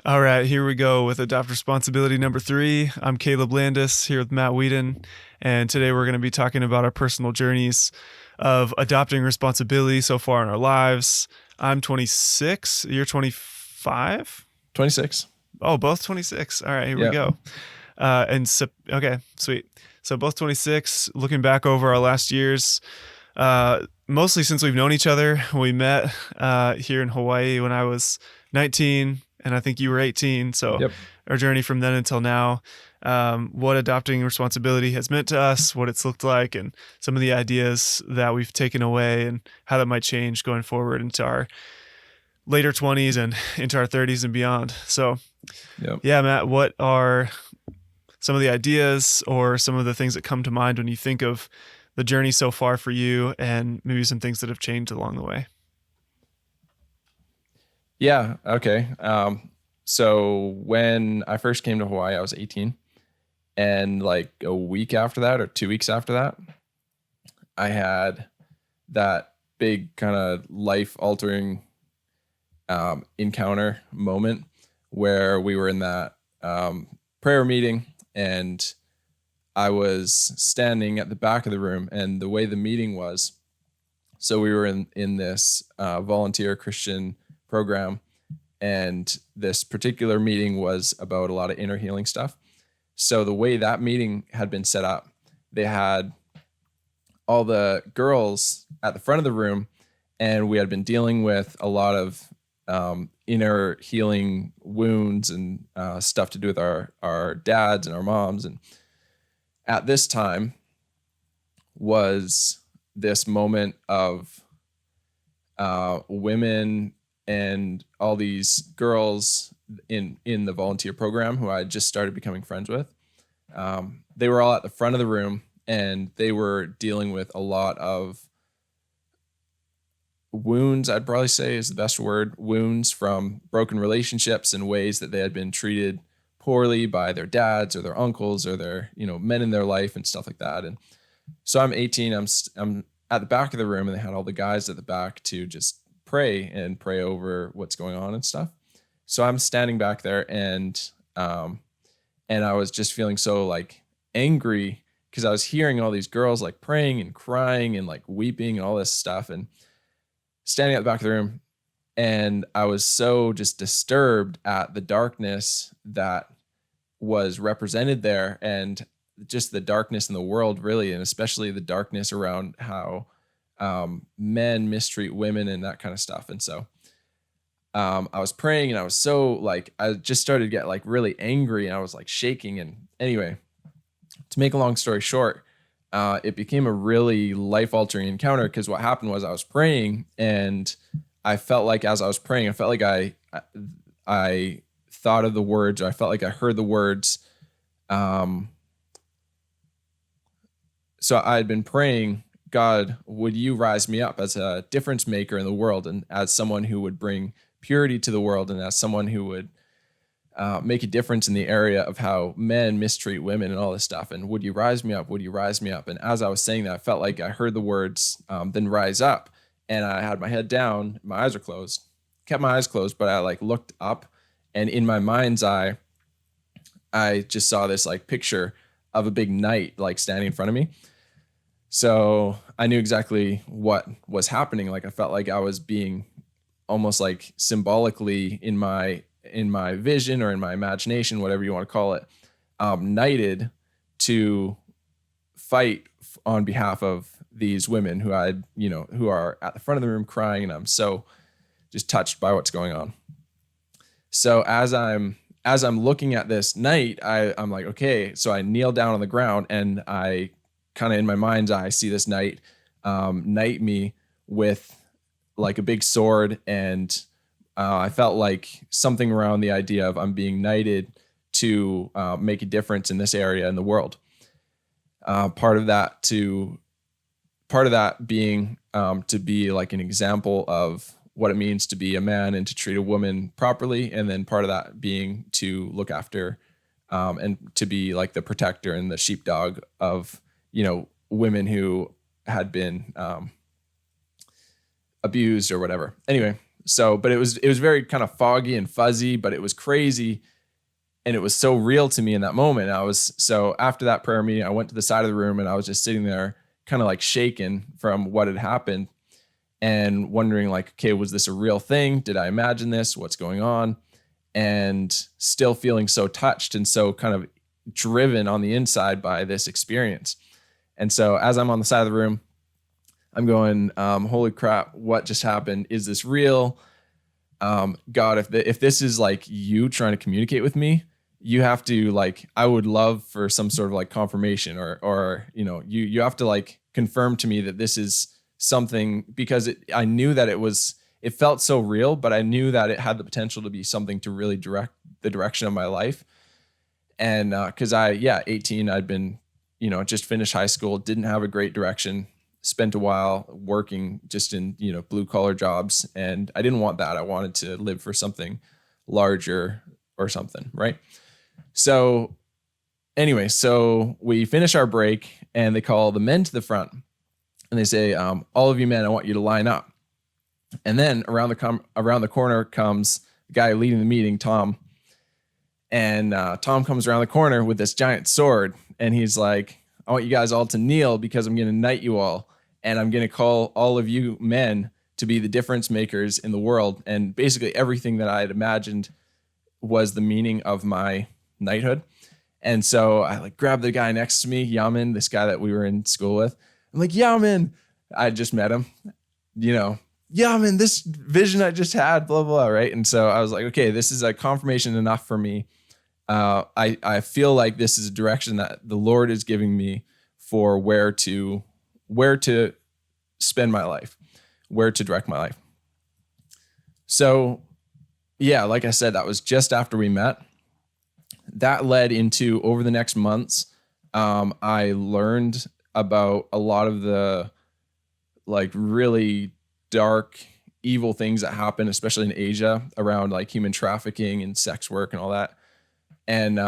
All right, here we go with Adopt Responsibility number 3. I'm Caleb Landis here with Matt Whedon, and today we're going to be talking about our personal journeys of adopting responsibility so far in our lives. I'm 26. You're 25? 26. Oh, both 26. All right, here we Yeah. go. Okay, sweet. So both 26. Looking back over our last years, mostly since we've known each other. We met here in Hawaii when I was 19, and I think you were 18. So Yep. our journey from then until now, what adopting responsibility has meant to us, what it's looked like, and some of the ideas that we've taken away, and how that might change going forward into our later 20s and into our 30s and beyond. So, Yep. yeah, Matt, what are some of the ideas or some of the things that come to mind when you think of the journey so far for you, and maybe some things that have changed along the way? Yeah. Okay. So when I first came to Hawaii, I was 18, and like a week after that, or 2 weeks after that, I had that big kind of life altering encounter moment where we were in that prayer meeting, and I was standing at the back of the room. And the way the meeting was, so we were in this volunteer Christian program, and this particular meeting was about a lot of inner healing stuff. So the way that meeting had been set up, they had all the girls at the front of the room, and we had been dealing with a lot of inner healing wounds and stuff to do with our dads and our moms. And at this time was this moment of women and all these girls in the volunteer program who I just started becoming friends with. They were all at the front of the room, and they were dealing with a lot of wounds, I'd probably say is the best word, wounds from broken relationships and ways that they had been treated poorly by their dads or their uncles or their, men in their life and stuff like that. And so I'm 18, I'm at the back of the room, and they had all the guys at the back to just pray over what's going on and stuff. So I'm standing back there, and I was just feeling so like angry because I was hearing all these girls like praying and crying and like weeping and all this stuff, and standing at the back of the room. And I was so just disturbed at the darkness that was represented there, and just the darkness in the world, really, and especially the darkness around how men mistreat women and that kind of stuff. And so I was praying, and I was so like, I just started to get like really angry, and I was like shaking. And anyway, to make a long story short, it became a really life altering encounter, because what happened was I was praying, and I felt like as I was praying, I felt like I thought of the words, or I felt like I heard the words. So I had been praying, God, would you rise me up as a difference maker in the world, and as someone who would bring purity to the world, and as someone who would make a difference in the area of how men mistreat women and all this stuff. And would you rise me up? Would you rise me up? And as I was saying that, I felt like I heard the words, then rise up. And I had my head down, my eyes were closed, kept my eyes closed, but I like looked up, and in my mind's eye, I just saw this like picture of a big knight like standing in front of me. So I knew exactly what was happening. Like I felt like I was being almost like symbolically in my vision or in my imagination, whatever you want to call it, knighted to fight on behalf of these women who are at the front of the room crying. And I'm so just touched by what's going on. So as I'm looking at this knight, I'm like, okay, so I kneel down on the ground, and I kind of in my mind's eye see this knight knight me with like a big sword. And I felt like something around the idea of I'm being knighted to make a difference in this area in the world. Part of that being to be like an example of what it means to be a man and to treat a woman properly, and then part of that being to look after and to be like the protector and the sheepdog of women who had been abused or whatever. Anyway, So, but it was very kind of foggy and fuzzy, but it was crazy. And it was so real to me in that moment. So after that prayer meeting, I went to the side of the room and I was just sitting there kind of like shaken from what had happened and wondering like, okay, was this a real thing? Did I imagine this? What's going on? And still feeling so touched and so kind of driven on the inside by this experience. And so as I'm on the side of the room, I'm going, holy crap, what just happened? Is this real? God, if this is like you trying to communicate with me, you have to like, I would love for some sort of like confirmation or, you have to like confirm to me that this is something, because I knew that it felt so real, but I knew that it had the potential to be something to really direct the direction of my life. And, cause 18, I'd been, just finished high school, didn't have a great direction, spent a while working just in, blue collar jobs. And I didn't want that. I wanted to live for something larger or something. Right. So anyway, so we finish our break and they call the men to the front and they say, all of you men, I want you to line up. And then around the corner comes the guy leading the meeting, Tom. And Tom comes around the corner with this giant sword and he's like, I want you guys all to kneel because I'm going to knight you all. And I'm going to call all of you men to be the difference makers in the world. And basically everything that I had imagined was the meaning of my knighthood. And so I like grabbed the guy next to me, Yaman, this guy that we were in school with. I'm like, Yaman, I just met him, Yaman, this vision I just had, blah, blah, right? And so I was like, okay, this is a confirmation enough for me. I feel like this is a direction that the Lord is giving me for where to spend my life, where to direct my life. So yeah, like I said, that was just after we met. That led into over the next months. I learned about a lot of the like really dark, evil things that happen, especially in Asia around like human trafficking and sex work and all that. And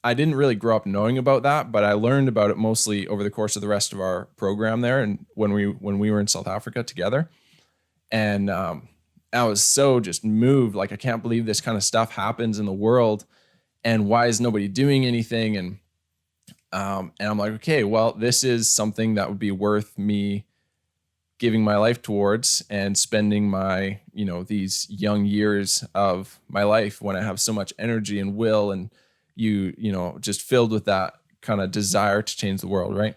I didn't really grow up knowing about that, but I learned about it mostly over the course of the rest of our program there. And when we were in South Africa together, and I was so just moved. Like, I can't believe this kind of stuff happens in the world. And why is nobody doing anything? And I'm like, okay, well, this is something that would be worth me giving my life towards and spending my, these young years of my life when I have so much energy and will and just filled with that kind of desire to change the world. Right.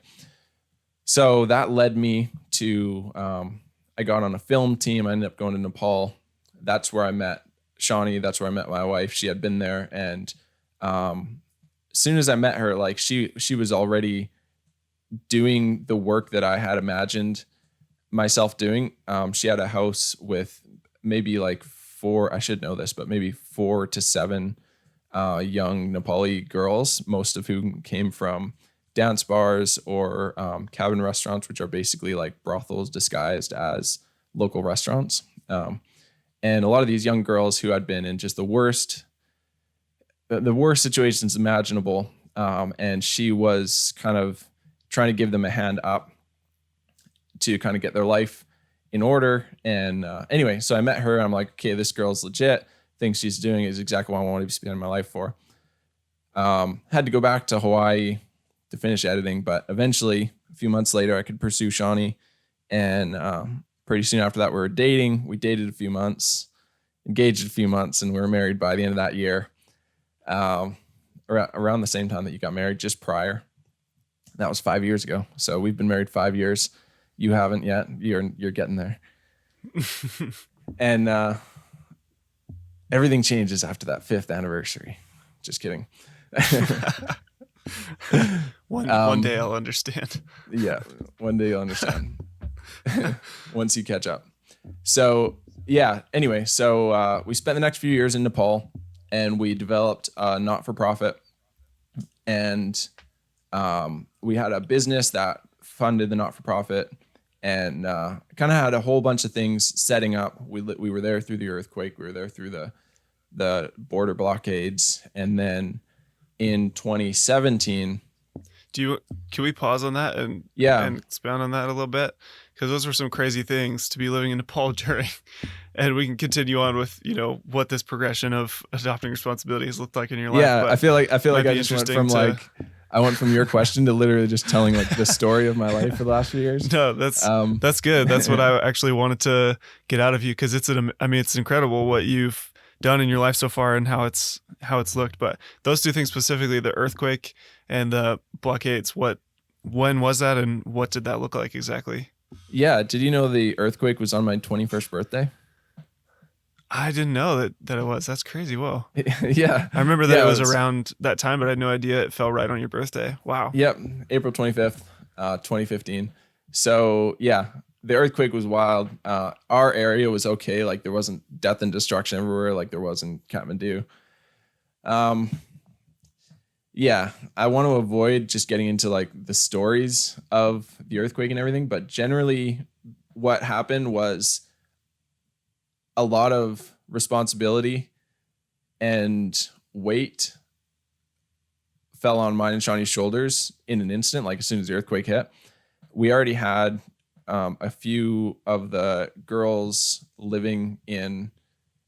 So that led me to, I got on a film team. I ended up going to Nepal. That's where I met Shawnee. That's where I met my wife. She had been there. And as soon as I met her, like she was already doing the work that I had imagined myself doing. She had a house with maybe like I should know this, but maybe 4 to 7 young Nepali girls, most of whom came from dance bars or cabin restaurants, which are basically like brothels disguised as local restaurants. And a lot of these young girls who had been in just the worst situations imaginable. And she was kind of trying to give them a hand up to kind of get their life in order. And anyway, so I met her and I'm like, okay, this girl's legit. Things she's doing is exactly what I want to be spending my life for. Had to go back to Hawaii to finish editing, but eventually a few months later I could pursue Shawnee. And pretty soon after that we were dating. We dated a few months, engaged a few months, and we were married by the end of that year. Around the same time that you got married, just prior. That was 5 years ago. So we've been married 5 years. You haven't yet. You're getting there. And everything changes after that 5th anniversary. Just kidding. One day I'll understand. Yeah, one day you'll understand. Once you catch up. So yeah, anyway, so we spent the next few years in Nepal and we developed a not-for-profit, and we had a business that funded the not-for-profit, and kind of had a whole bunch of things setting up. We were there through the earthquake. We were there through the border blockades. And then in 2017, can we pause on that and yeah, and expound on that a little bit? because those were some crazy things to be living in Nepal during. And we can continue on with, what this progression of adopting responsibility has looked like in your life. Yeah, But I feel like might I be just went interesting from to. I went from your question to literally just telling like the story of my life for the last few years. No, Um, that's good. That's what I actually wanted to get out of you, because it's incredible what you've done in your life so far and how it's looked. But those two things specifically, the earthquake and the blockades, when was that, and what did that look like exactly? yeah, did you know the earthquake was on my 21st birthday? I didn't know that it was. That's crazy. Whoa. Yeah, I remember that it yeah, was around that time, but I had no idea it fell right on your birthday. Wow. yep, April 25th, 2015. So yeah, the earthquake was wild. Our area was okay. Like there wasn't death and destruction everywhere like there was in Kathmandu. Um, yeah, I want to avoid just getting into like the stories of the earthquake and everything, but generally what happened was a lot of responsibility and weight fell on mine and Shawnee's shoulders in an instant, like as soon as the earthquake hit. We already had a few of the girls living in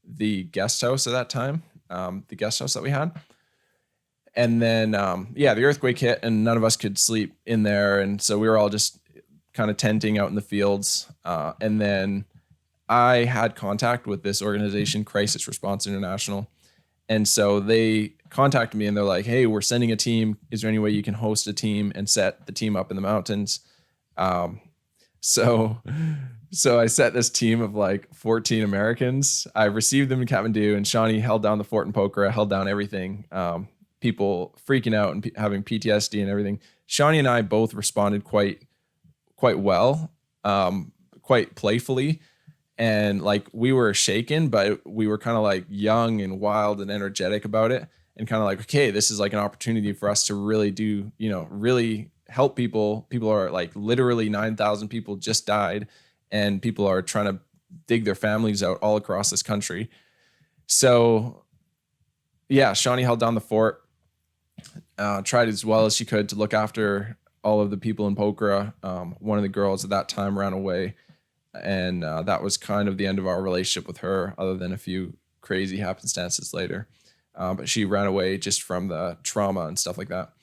the guest house at that time, the guest house that we had. And then, yeah, the earthquake hit and none of us could sleep in there. And so we were all just kind of tenting out in the fields. And then I had contact with this organization, Crisis Response International. And so they contacted me and they're like, hey, we're sending a team. Is there any way you can host a team and set the team up in the mountains? So I set this team of like 14 Americans. I received them in Kathmandu, and Shawnee held down the fort in Pokhara, held down everything. People freaking out and having PTSD and everything. Shawnee and I both responded quite well, quite playfully. And like we were shaken, but we were kind of like young and wild and energetic about it, and kind of like, okay, this is like an opportunity for us to really do, really help people. People are like literally 9,000 people just died, and people are trying to dig their families out all across this country. So yeah, Shawnee held down the fort, tried as well as she could to look after all of the people in Pokhara. One of the girls at that time ran away, and that was kind of the end of our relationship with her, other than a few crazy happenstances later. But she ran away just from the trauma and stuff like that.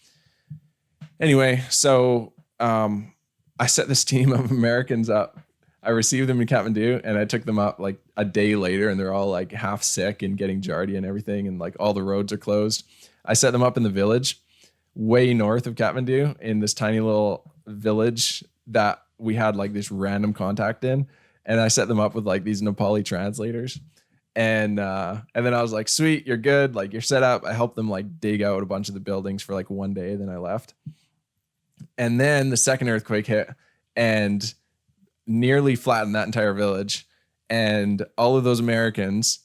Anyway, so I set this team of Americans up. I received them in Kathmandu, and I took them up like a day later, and they're all like half sick and getting jardy and everything, and like all the roads are closed. I set them up in the village way north of Kathmandu, in this tiny little village that we had like this random contact in, and I set them up with like these Nepali translators. And then I was like, sweet, you're good. Like you're set up. I helped them like dig out a bunch of the buildings for like one day. Then I left. And then the second earthquake hit and nearly flattened that entire village. And all of those Americans,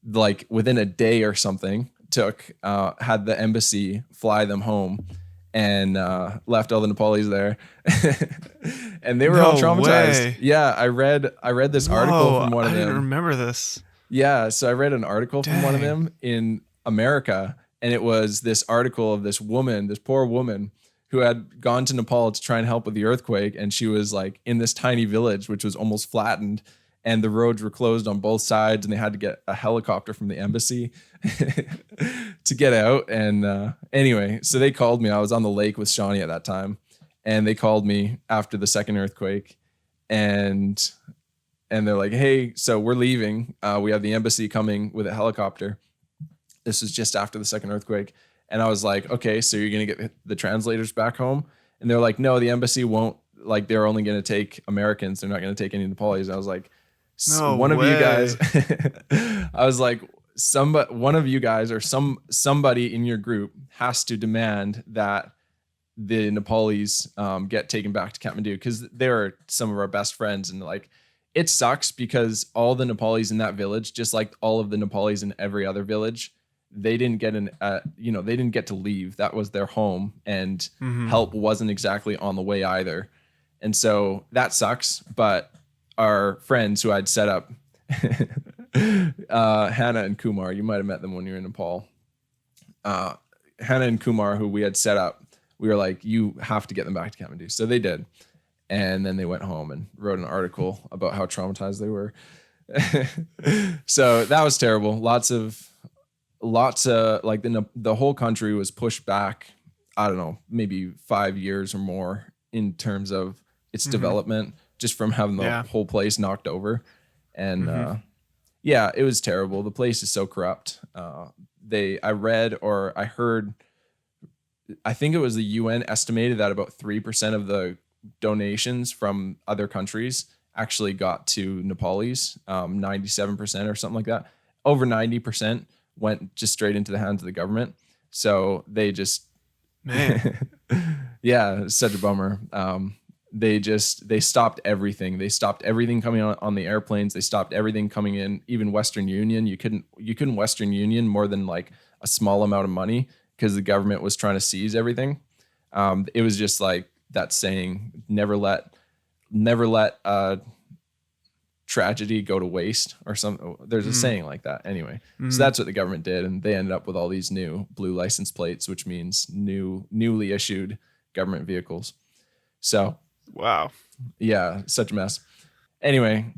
like within a day or something, had the embassy fly them home, and left all the Nepalis there. And they were all No traumatized. way. Yeah, I read this article from Whoa, one of I didn't them. remember this. Yeah, so I read an article from one of Dang. them in America, and it was this article of this woman, this poor woman, who had gone to Nepal to try and help with the earthquake, and she was like in this tiny village which was almost flattened, and the roads were closed on both sides, and they had to get a helicopter from the embassy to get out. And anyway, so they called me. I was on the lake with Shawnee at that time, and they called me after the second earthquake, and they're like, hey, so we're leaving. We have the embassy coming with a helicopter. This was just after the second earthquake. And I was like, okay, so you're going to get the translators back home? And they're like, no, the embassy won't, like, they're only going to take Americans. They're not going to take any Nepalis. I was like, No one of you guys, way. I was like, one of you guys or somebody in your group has to demand that the Nepalis get taken back to Kathmandu, because they're some of our best friends. And like, it sucks because all the Nepalis in that village, just like all of the Nepalis in every other village, they didn't get they didn't get to leave. That was their home, and help wasn't exactly on the way either. And so that sucks. But our friends who I'd set up, Hannah and Kumar, you might have met them when you were in Nepal. Hannah and Kumar, who we had set up, we were like, you have to get them back to Kathmandu. So they did. And then they went home and wrote an article about how traumatized they were. So that was terrible. Lots of like the whole country was pushed back. I don't know, maybe 5 years or more in terms of its Mm-hmm. development, just from having the Yeah. whole place knocked over. And Mm-hmm. yeah, it was terrible. The place is so corrupt. I read or I heard, I think it was the UN estimated that about 3% of the donations from other countries actually got to Nepalese, 97% or something like that. Over 90% went just straight into the hands of the government. So they just, Man. yeah, it's such a bummer. They stopped everything. They stopped everything coming on the airplanes. They stopped everything coming in, even Western Union. You couldn't Western Union more than like a small amount of money because the government was trying to seize everything. It was just like that saying, never let tragedy go to waste or something. There's a Mm. saying like that anyway. So Mm. that's what the government did, and they ended up with all these new blue license plates, which means newly issued government vehicles. So Wow. yeah, such a mess. Anyway,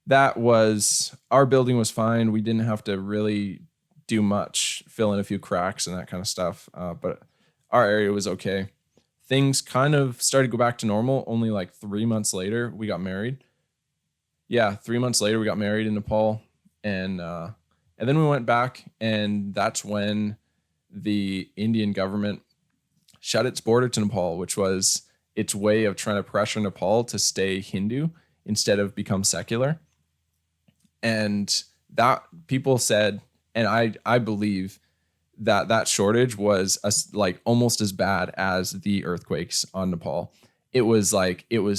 that was our building was fine. We didn't have to really do much, fill in a few cracks and that kind of stuff. But our area was okay. Things kind of started to go back to normal. Only like 3 months later, we got married. Yeah, 3 months later, we got married in Nepal, and then we went back, and that's when the Indian government shut its border to Nepal, which was its way of trying to pressure Nepal to stay Hindu instead of become secular. And that people said, and I believe that that shortage was like almost as bad as the earthquakes on Nepal. It was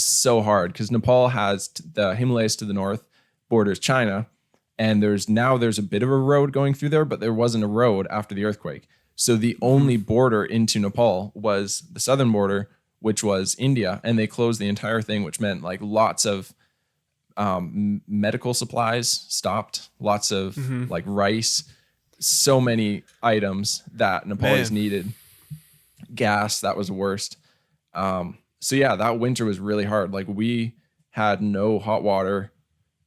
so hard because Nepal has the Himalayas to the north, borders China, and there's a bit of a road going through there, but there wasn't a road after the earthquake. So the Mm-hmm. only border into Nepal was the southern border, which was India, and they closed the entire thing, which meant like lots of medical supplies stopped, lots of Mm-hmm. like rice, so many items that Nepalese Man. needed. Gas, that was the worst. So yeah, that winter was really hard. Like we had no hot water,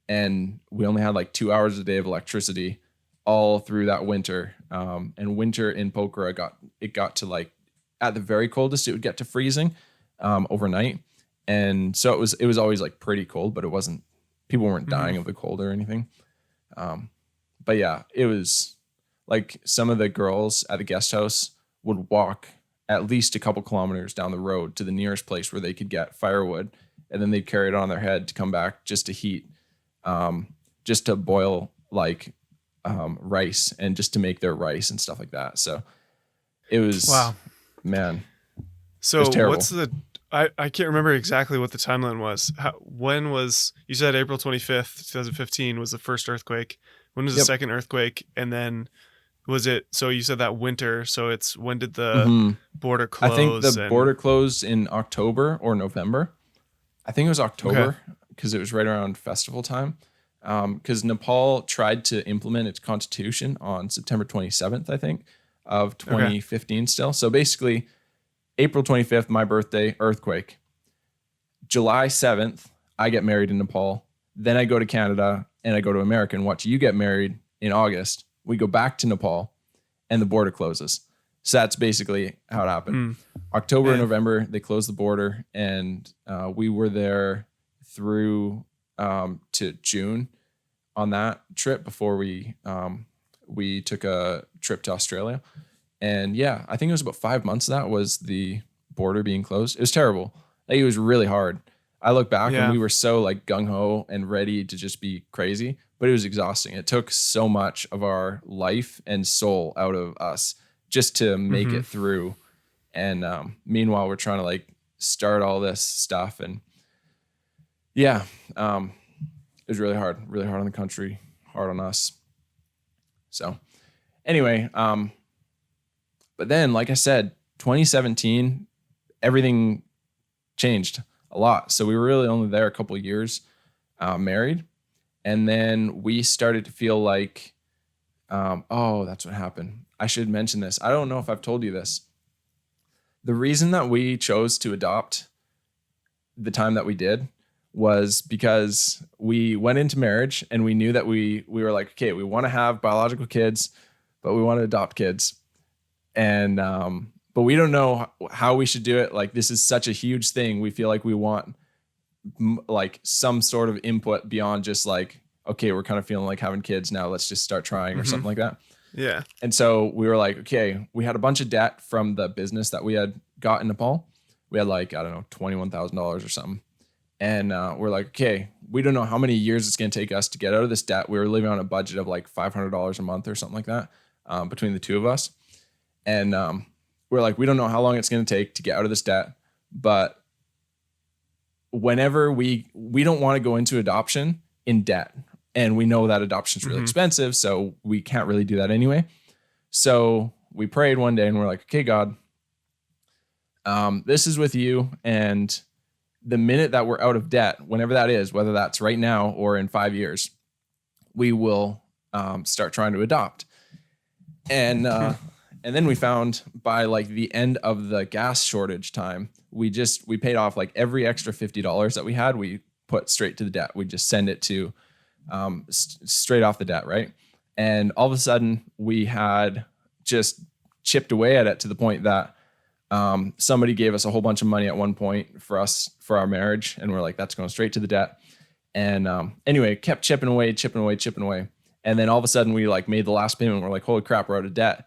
and we only had like 2 hours a day of electricity all through that winter. And winter in Pokhara got to like at the very coldest it would get to freezing overnight, and so it was always like pretty cold, but it wasn't. People weren't Mm-hmm. dying of the cold or anything. Um, but yeah, it was like some of the girls at the guest house would walk at least a couple kilometers down the road to the nearest place where they could get firewood, and then they'd carry it on their head to come back just to heat, just to boil like rice and just to make their rice and stuff like that. So it was, Wow. man, it was So terrible. what's the I can't remember exactly what the timeline was. When was you said April 25th, 2015 was the first earthquake. When was the Yep. second earthquake? And then was it so you said that winter, so it's when did the hmm border I think the close and border closed in October or November. I think it was okay. October because it was right around festival time. Because Nepal tried to implement its constitution on September 27th, I think, of Okay. 2015 still. So basically, April 25th, my birthday, earthquake. July 7th, I get married in Nepal. Then I go to Canada and I go to America and watch you get married in August. We go back to Nepal and the border closes. So that's basically how it happened. Mm, October and man. November, they closed the border, and we were there through to June on that trip before we took a trip to Australia. And yeah, I think it was about 5 months of that was the border being closed. It was terrible. Like, it was really hard. I look back and Yeah. we were so like gung ho and ready to just be crazy, but it was exhausting. It took so much of our life and soul out of us just to make Mm-hmm. it through. And meanwhile, we're trying to like start all this stuff. And yeah, it was really hard on the country, hard on us. So anyway, but then, like I said, 2017, everything changed a lot. So we were really only there a couple of years, married, and then we started to feel like, oh, that's what happened. I should mention this. I don't know if I've told you this. The reason that we chose to adopt the time that we did was because we went into marriage and we knew that we were like, okay, we want to have biological kids, but we want to adopt kids. And but we don't know how we should do it. Like, this is such a huge thing. We feel like we want like some sort of input beyond just like, okay, we're kind of feeling like having kids now, let's just start trying or something like that. Yeah. And so we were like, okay, we had a bunch of debt from the business that we had got in Nepal. We had like, I don't know, $21,000 or something. And we're like, okay, we don't know how many years it's going to take us to get out of this debt. We were living on a budget of like $500 a month or something like that between the two of us. And we're like, we don't know how long it's going to take to get out of this debt. But whenever we don't want to go into adoption in debt. And we know that adoption is really expensive, so we can't really do that anyway. So we prayed one day and we're like, okay, God, this is with you. And the minute that we're out of debt, whenever that is, whether that's right now or in 5 years, we will start trying to adopt. And then we found by like the end of the gas shortage time, we paid off like every extra $50 that we had, we put straight to the debt. We just send it to straight off the debt, right? And all of a sudden we had just chipped away at it to the point that somebody gave us a whole bunch of money at one point for our marriage, and we're like, that's going straight to the debt. And anyway, kept chipping away. And then all of a sudden we like made the last payment. We're like, holy crap, we're out of debt.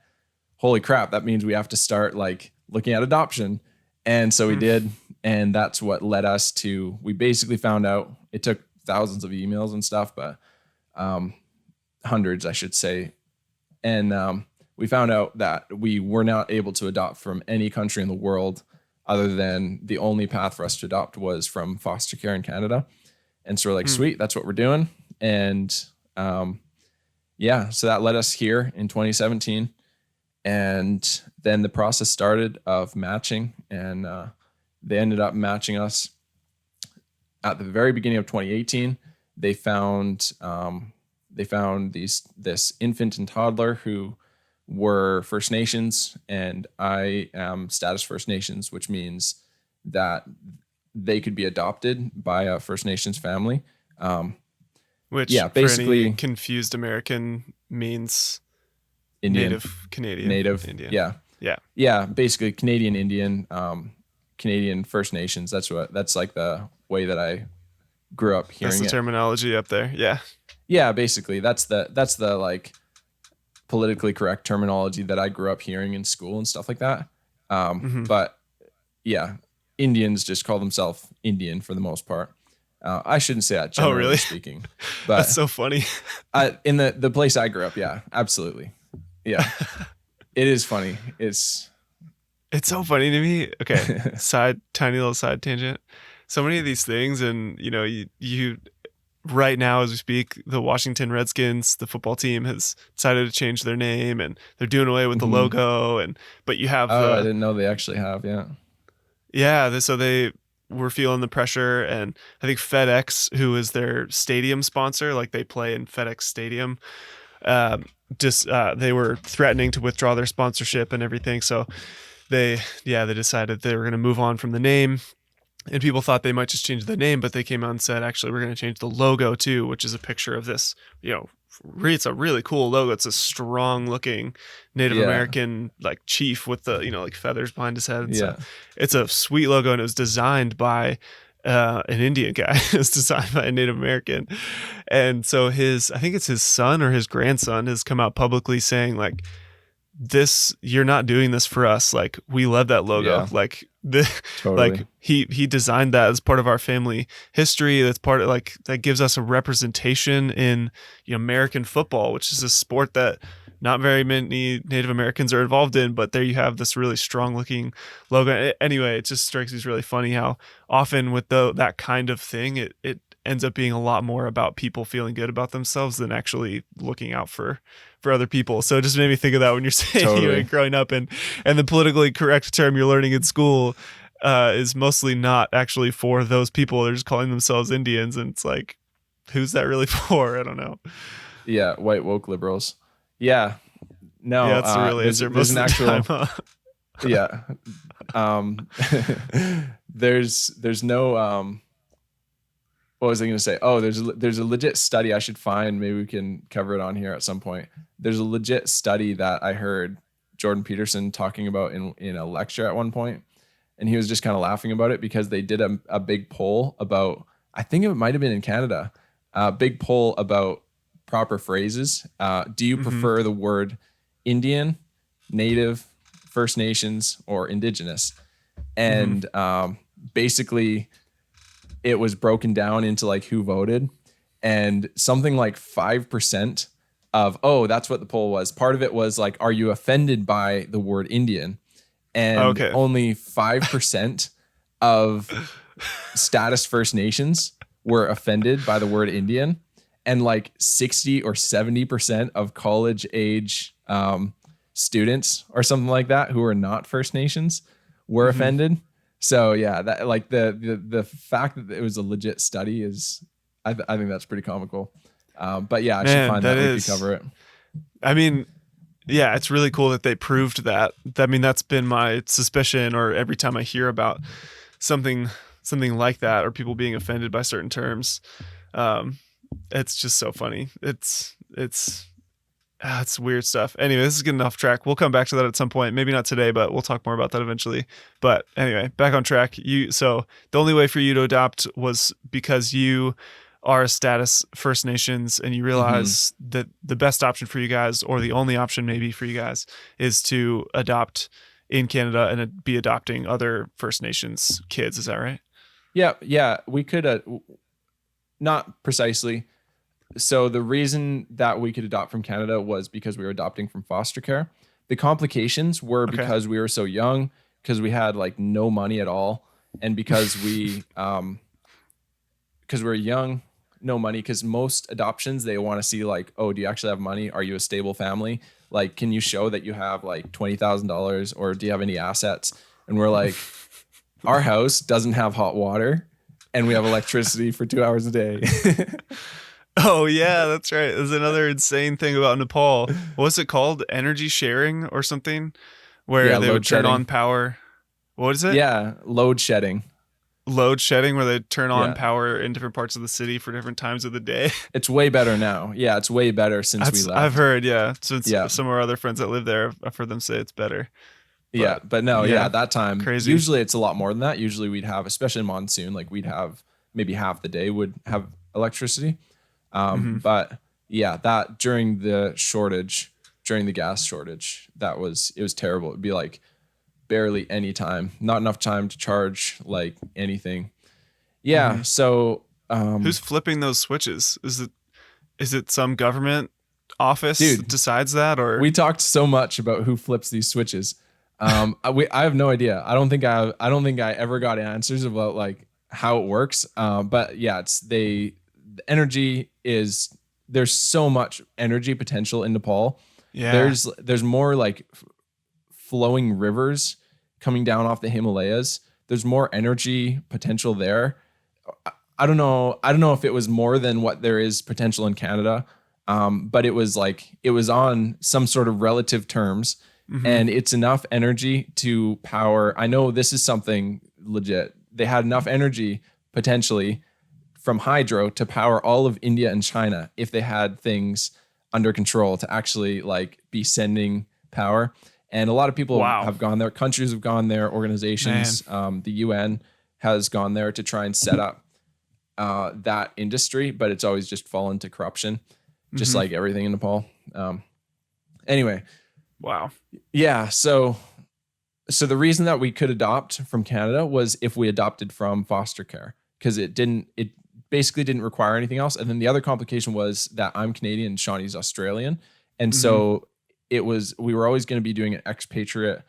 Holy crap, that means we have to start like looking at adoption. And so we did, and that's what led us to, we basically found out, it took thousands of emails and stuff, but hundreds, I should say. And we found out that we were not able to adopt from any country in the world other than the only path for us to adopt was from foster care in Canada. And so we're like, sweet, that's what we're doing. And so that led us here in 2017. And then the process started of matching, and they ended up matching us at the very beginning of 2018. They found this infant and toddler who were First Nations, and I am status First Nations, which means that they could be adopted by a First Nations family. Which, basically, for any confused American, means Indian, Native Canadian. Native, Indian. Yeah. Basically, Canadian Indian, Canadian First Nations. That's like the way that I grew up hearing. That's the terminology up there. Yeah. Yeah, basically, that's the like politically correct terminology that I grew up hearing in school and stuff like that. But yeah, Indians just call themselves Indian for the most part. I shouldn't say that generally really? speaking, but That's so funny. In the place I grew up, yeah, absolutely. Yeah, it is funny. It's so funny to me. Okay, tiny little side tangent. So many of these things, and you right now as we speak, the Washington Redskins, the football team, has decided to change their name, and they're doing away with the logo. But you have I didn't know they actually have. So they were feeling the pressure, and I think FedEx, who is their stadium sponsor, like they play in FedEx Stadium, they were threatening to withdraw their sponsorship and everything. So they decided they were going to move on from the name. And people thought they might just change the name, but they came out and said, actually, we're going to change the logo too, which is a picture of this, it's a really cool logo. It's a strong looking Native American like chief with the, like feathers behind his head. And so it's a sweet logo, and it was designed by an Indian guy. It was designed by a Native American. And so I think it's his son or his grandson has come out publicly saying like, you're not doing this for us. Like, we love that logo. Totally. Like he designed that as part of our family history. That's part of that gives us a representation in American football, which is a sport that not very many Native Americans are involved in, but there you have this really strong looking logo. Anyway, it just strikes me as really funny how often with that kind of thing, it ends up being a lot more about people feeling good about themselves than actually looking out for other people. So it just made me think of that when you're saying Totally. growing up, and the politically correct term you're learning in school is mostly not actually for those people. They're just calling themselves Indians, and it's like, who's that really for? I don't know. Yeah, white woke liberals. Yeah, no. Yeah, that's the real answer. There's an actual. Time, huh? Yeah. there's no what was I going to say? Oh, there's a legit study I should find. Maybe we can cover it on here at some point. There's a legit study that I heard Jordan Peterson talking about in a lecture at one point, and he was just kind of laughing about it because they did a big poll about, I think it might have been in Canada, a big poll about proper phrases. Do you Mm-hmm. prefer the word Indian, Native, First Nations, or Indigenous? Mm-hmm. And basically it was broken down into like who voted, and something like 5% of, oh, that's what the poll was. Part of it was like, are you offended by the word Indian? And Okay. only 5% of status First Nations were offended by the word Indian. And like 60 or 70% of college age students or something like that who are not First Nations were Mm-hmm. offended. So yeah, that like the fact that it was a legit study is, I think that's pretty comical. But yeah, I should Man, find that that. We could is. cover it. I mean, yeah, it's really cool that they proved that. I mean, that's been my suspicion, or every time I hear about something something like that, or people being offended by certain terms, um, it's just so funny. It's weird stuff. Anyway, this is getting off track. We'll come back to that at some point. Maybe not today, but we'll talk more about that eventually. But anyway, back on track. So the only way for you to adopt was because you are a status First Nations, and you Mm-hmm. realize that the best option for you guys, or the only option maybe for you guys, is to adopt in Canada and be adopting other First Nations kids. Is that right? Yeah, yeah, we could not precisely. So the reason that we could adopt from Canada was because we were adopting from foster care. The complications were Okay. because we were so young, because we had like no money at all, and because we were young, no money. Because most adoptions, they want to see like, oh, do you actually have money? Are you a stable family? Like, can you show that you have like $20,000, or do you have any assets? And we're like, our house doesn't have hot water, and we have electricity for 2 hours a day. Oh yeah, that's right. There's another insane thing about Nepal. What's it called? Energy sharing or something, where Yeah, they would load turn shedding. on power. What is it? Yeah, load shedding. Load shedding, where they turn on Yeah, power in different parts of the city for different times of the day. it's way better now. Yeah, it's way better since we I've left. heard, yeah. So it's Yeah, some of our other friends that live there. I've heard them say it's better. yeah, But but no, yeah, yeah, that time, crazy. usually it's a lot more than that. Usually we'd have, especially in monsoon, like we'd have maybe half the day would have electricity. Hmm. But yeah, that during the gas shortage, it was terrible. It'd be like barely any time, not enough time to charge like anything. Hmm. Yeah, so Who's flipping those switches? Is it some government office that dude, decides that, or? we talked so much about who flips these switches. I have no idea. I don't think I ever got answers about like how it works. But yeah, the energy is, there's so much energy potential in Nepal. Yeah. There's more like flowing rivers coming down off the Himalayas. There's more energy potential there. I don't know. I don't know if it was more than what there is potential in Canada, but it was like it was on some sort of relative terms, Hmm. and it's enough energy to power. I know this is something legit. They had enough energy potentially from hydro to power all of India and China if they had things under control to actually like be sending power. And a lot of people Wow, have gone there. Countries have gone there. man. Organizations, the UN has gone there to try and set up that industry, but it's always just fallen to corruption, just Hmm. like everything in Nepal. Um, anyway, Wow. yeah. So the reason that we could adopt from Canada was if we adopted from foster care, because it basically didn't require anything else. And then the other complication was that I'm Canadian and Shawnee's Australian, and Hmm. so we were always going to be doing an expatriate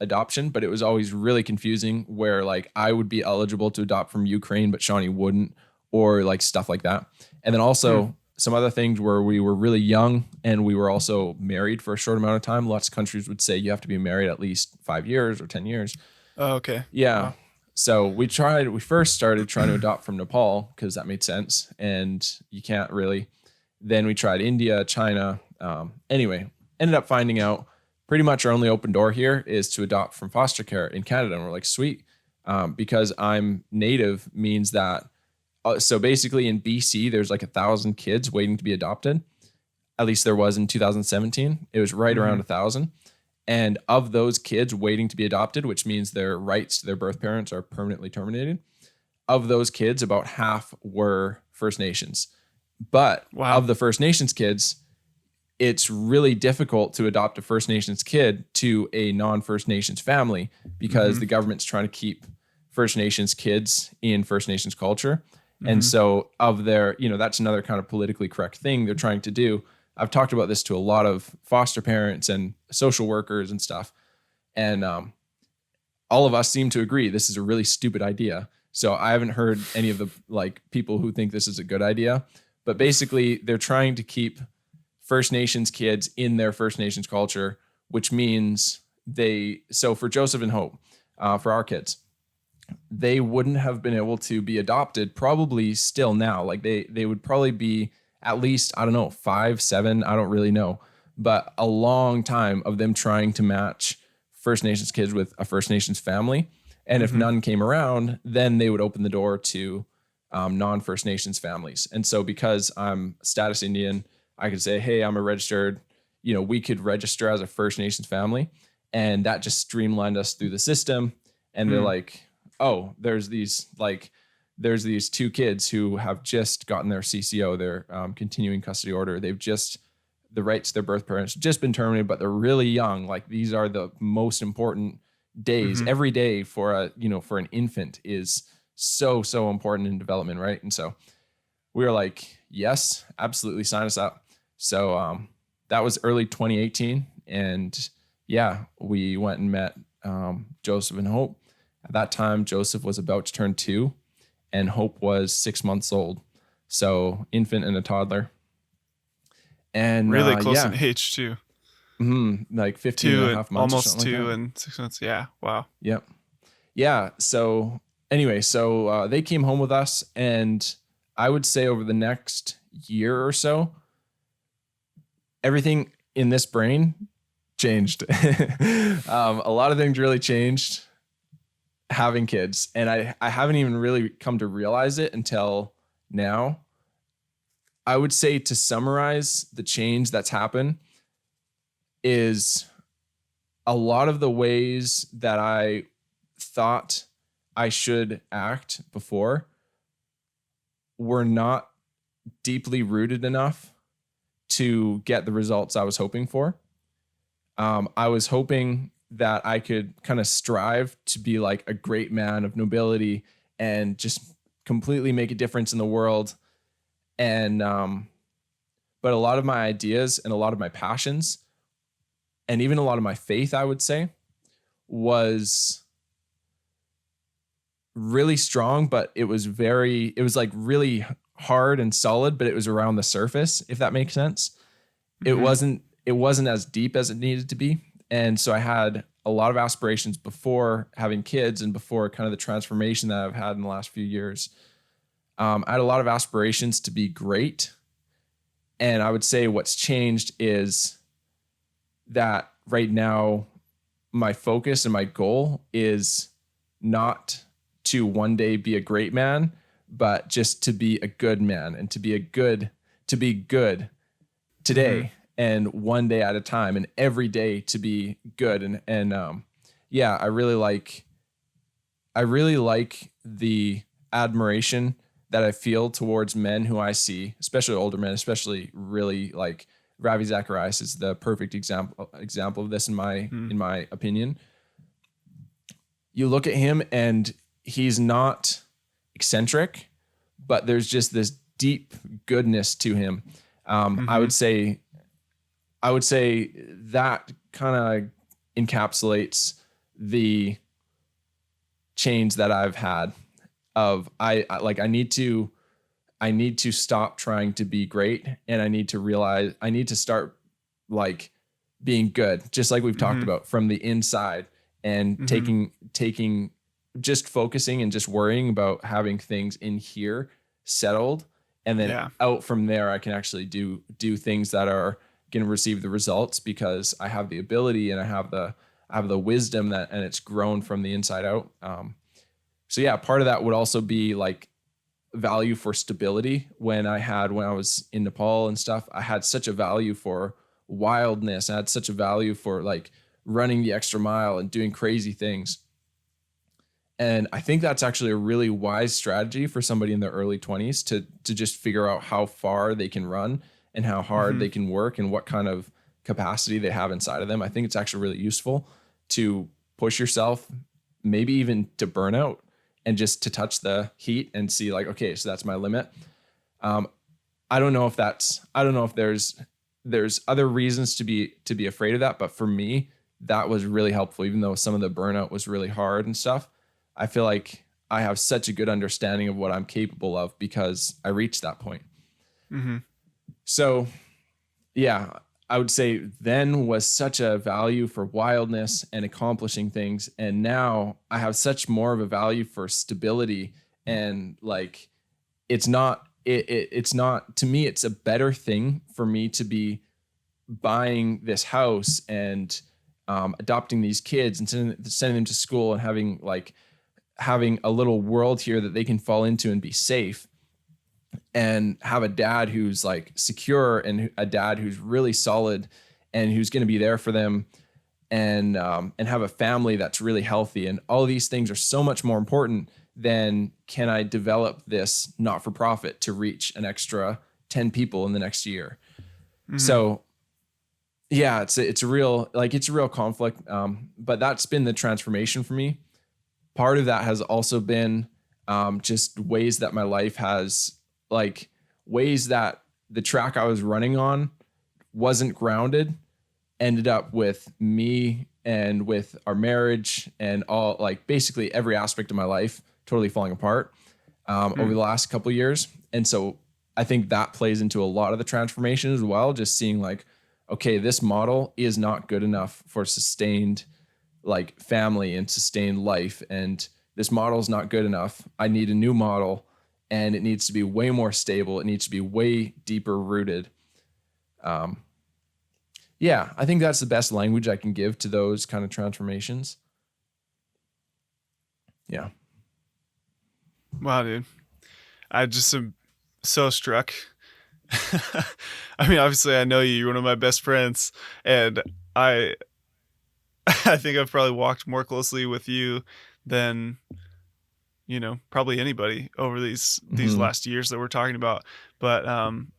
adoption, but it was always really confusing where like I would be eligible to adopt from Ukraine, but Shawnee wouldn't, or like stuff like that. And then Hmm. also some other things where we were really young and we were also married for a short amount of time. Lots of countries would say you have to be married at least 5 years or 10 years. Oh, okay. Yeah. Wow. So we first started trying to adopt from Nepal because that made sense. And you can't really. Then we tried India, China. Anyway, ended up finding out pretty much our only open door here is to adopt from foster care in Canada. And we're like, sweet. Because I'm native means that, so basically in BC, there's like 1,000 kids waiting to be adopted. At least there was in 2017. It was right around 1,000. And of those kids waiting to be adopted, which means their rights to their birth parents are permanently terminated, of those kids, about half were First Nations. But Wow. of the First Nations kids, it's really difficult to adopt a First Nations kid to a non-First Nations family because the government's trying to keep First Nations kids in First Nations culture. And so of their, that's another kind of politically correct thing they're trying to do. I've talked about this to a lot of foster parents and social workers and stuff. And all of us seem to agree this is a really stupid idea. So I haven't heard any of the people who think this is a good idea. But basically, they're trying to keep First Nations kids in their First Nations culture, which means so for Joseph and Hope, for our kids, they wouldn't have been able to be adopted probably still now. Like they would probably be at least, I don't know, 5, 7, I don't really know, but a long time of them trying to match First Nations kids with a First Nations family. And if none came around, then they would open the door to non-First Nations families. And so because I'm status Indian, I could say, hey, I'm a registered, we could register as a First Nations family. And that just streamlined us through the system. And they're like, oh, there's these 2 kids who have just gotten their CCO, their continuing custody order. The rights to their birth parents just been terminated, but they're really young. Like these are the most important days. Every day for an infant is so important in development, right? And so we were like, yes, absolutely, sign us up. So that was early 2018, and yeah, we went and met Joseph and Hope. At that time, Joseph was about to turn 2, and Hope was 6 months old. So infant and a toddler. And Really close in age too. Like 15 and a half months. Almost or something 2 like that. and 6 months. Yeah. Wow. Yep. Yeah. So anyway, they came home with us, and I would say over the next year or so, everything in this brain changed. A lot of things really changed having kids. And I haven't even really come to realize it until now. I would say, to summarize the change that's happened, is a lot of the ways that I thought I should act before were not deeply rooted enough to get the results I was hoping for. I was hoping that I could kind of strive to be like a great man of nobility and just completely make a difference in the world. And, but a lot of my ideas and a lot of my passions and even a lot of my faith, I would say, was really strong, but it was like really hard and solid, but it was around the surface, if that makes sense. It wasn't as deep as it needed to be. And so I had a lot of aspirations before having kids and before kind of the transformation that I've had in the last few years. I had a lot of aspirations to be great. And I would say what's changed is that right now, my focus and my goal is not to one day be a great man, but just to be a good man and to be good today and one day at a time and every day to be good. And yeah, I really like the admiration that I feel towards men who I see, especially older men, especially really like Ravi Zacharias is the perfect example of this in my opinion. You look at him and he's not eccentric, but there's just this deep goodness to him. I would say that kind of encapsulates the change that I've had of I need to stop trying to be great, and I need to realize I need to start like being good, just like we've talked about, from the inside, and taking just focusing and just worrying about having things in here settled, and then out from there I can actually do things that are going to receive the results because I have the ability and I have the wisdom and it's grown from the inside out. So yeah, part of that would also be like value for stability. When I was in Nepal and stuff, I had such a value for wildness. I had such a value for like running the extra mile and doing crazy things. And I think that's actually a really wise strategy for somebody in their early 20s to just figure out how far they can run and how hard Mm-hmm. they can work and what kind of capacity they have inside of them. I think it's actually really useful to push yourself, maybe even to burnout, and just to touch the heat and see like, okay, so that's my limit. Um, I don't know if there's other reasons to be afraid of that, but for me, that was really helpful. Even though some of the burnout was really hard and stuff, I feel like I have such a good understanding of what I'm capable of because I reached that point. Mm-hmm. So yeah, I would say then was such a value for wildness and accomplishing things. And now I have such more of a value for stability and like it's not to me, it's a better thing for me to be buying this house and adopting these kids and sending them to school and having a little world here that they can fall into and be safe, and have a dad who's like secure and a dad who's really solid and who's going to be there for them, and have a family that's really healthy. And all of these things are so much more important than can I develop this not for profit to reach an extra 10 people in the next year. Mm-hmm. So yeah, it's a real conflict. But that's been the transformation for me. Part of that has also been just ways that my life has like ways that the track I was running on wasn't grounded, ended up with me and with our marriage and all like basically every aspect of my life totally falling apart over the last couple of years. And so I think that plays into a lot of the transformation as well. Just seeing like, okay, this model is not good enough for sustained like family and sustained life. And this model is not good enough. I need a new model, and it needs to be way more stable. It needs to be way deeper rooted. Yeah, I think that's the best language I can give to those kind of transformations. Yeah. Wow, dude. I just am so struck. I mean, obviously, I know you. You're one of my best friends, and I, I think I've probably walked more closely with you than probably anybody over these Mm-hmm. last years that we're talking about. But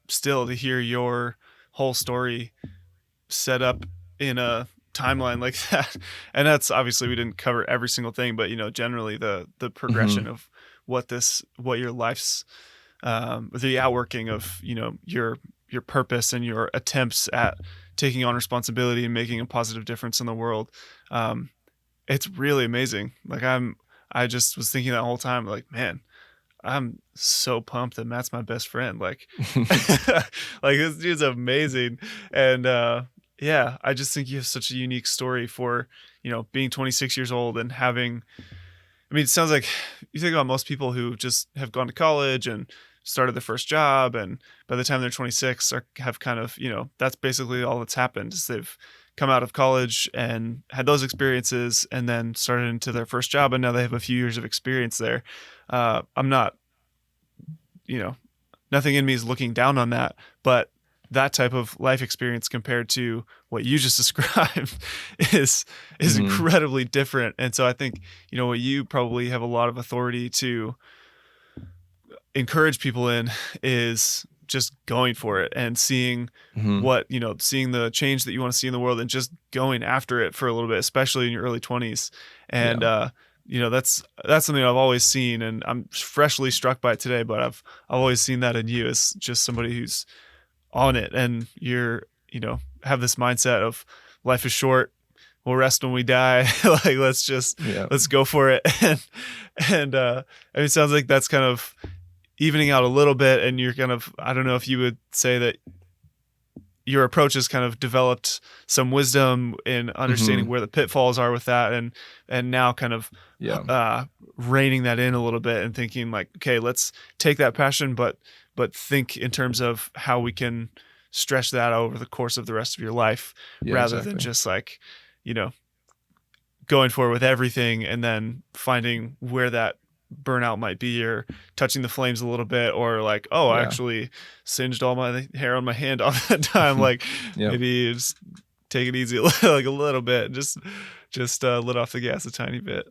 still, to hear your whole story set up in a timeline like that, and that's obviously we didn't cover every single thing, but generally the progression Mm-hmm. of what your life's the outworking of your purpose and your attempts at taking on responsibility and making a positive difference in the world. um, it's really amazing. I just was thinking that whole time, like, man, I'm so pumped that Matt's my best friend. Like, like this dude's amazing. And yeah, I just think you have such a unique story for, being 26 years old and having, I mean, it sounds like you think about most people who just have gone to college and started their first job, and by the time they're 26 have kind of, that's basically all that's happened is they've come out of college and had those experiences and then started into their first job, and now they have a few years of experience there. I'm not, you know, nothing in me is looking down on that, but that type of life experience compared to what you just described is Mm-hmm. incredibly different. And so I think, what you probably have a lot of authority to encourage people in is just going for it and seeing Mm-hmm. seeing the change that you want to see in the world and just going after it for a little bit, especially in your early 20s. And Yeah. that's something I've always seen, and I'm freshly struck by it today, but I've always seen that in you as just somebody who's on it, and you're, have this mindset of life is short, we'll rest when we die. Like, Yeah. let's go for it. And I mean, it sounds like that's kind of evening out a little bit, and you're kind of, I don't know if you would say that your approach has kind of developed some wisdom in understanding Mm-hmm. where the pitfalls are with that, and now kind of Yeah. reining that in a little bit and thinking like, okay, let's take that passion, but think in terms of how we can stretch that over the course of the rest of your life, Yeah, rather than exactly. just like, you know, going for it with everything and then finding where that burnout might be, or touching the flames a little bit, or like, oh, I Yeah. actually singed all my hair on my hand all that time. Like Yep. maybe just take it easy, like a little bit, just let off the gas a tiny bit.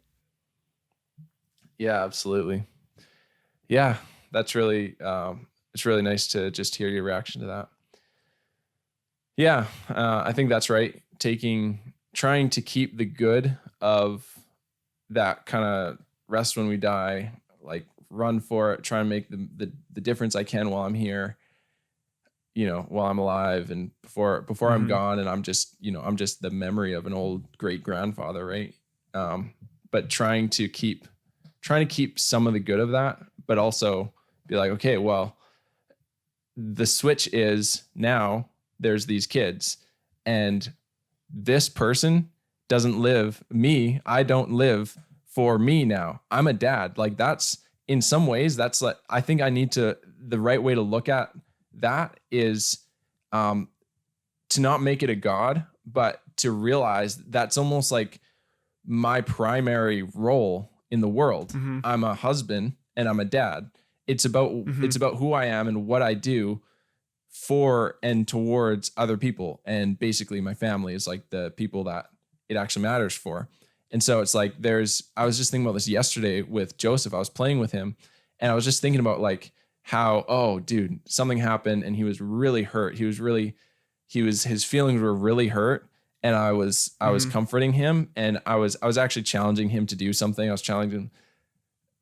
Yeah, absolutely. Yeah, that's really it's really nice to just hear your reaction to that. Yeah, I think that's right. Trying to keep the good of that kind of rest when we die, like run for it, try and make the difference I can while I'm here, while I'm alive, and before I'm Hmm. gone, and I'm just the memory of an old great grandfather, right? Um, but trying to keep some of the good of that, but also be like, okay, well, the switch is now there's these kids, and this person doesn't live me. I don't live for me now. I'm a dad. Like that's in some ways, that's like, I think I need to, the right way to look at that is um, to not make it a God, but to realize that's almost like my primary role in the world. Hmm. I'm a husband and I'm a dad. Hmm. It's about who I am and what I do for and towards other people, and basically my family is like the people that it actually matters for. And so it's like I was just thinking about this yesterday with Joseph. I was playing with him and I was just thinking about like how, oh dude, something happened and he was really hurt. His feelings were really hurt, and I was Hmm. comforting him, and I was actually challenging him to do something. I was challenging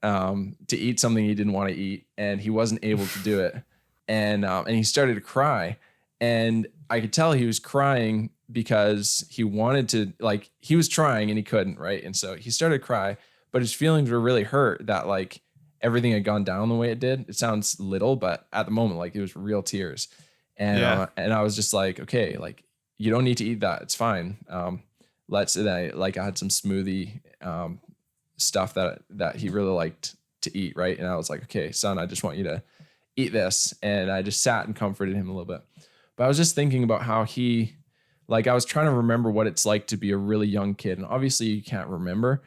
him to eat something he didn't want to eat, and he wasn't able to do it. And he started to cry, and I could tell he was crying because he wanted to, like, he was trying and he couldn't, right? And so he started to cry, but his feelings were really hurt that like everything had gone down the way it did. It sounds little, but at the moment, like it was real tears. Yeah. And I was just like, okay, like you don't need to eat that. It's fine. I had some smoothie stuff that he really liked to eat, right? And I was like, okay, son, I just want you to eat this. And I just sat and comforted him a little bit. But I was just thinking about how I was trying to remember what it's like to be a really young kid. And obviously you can't remember,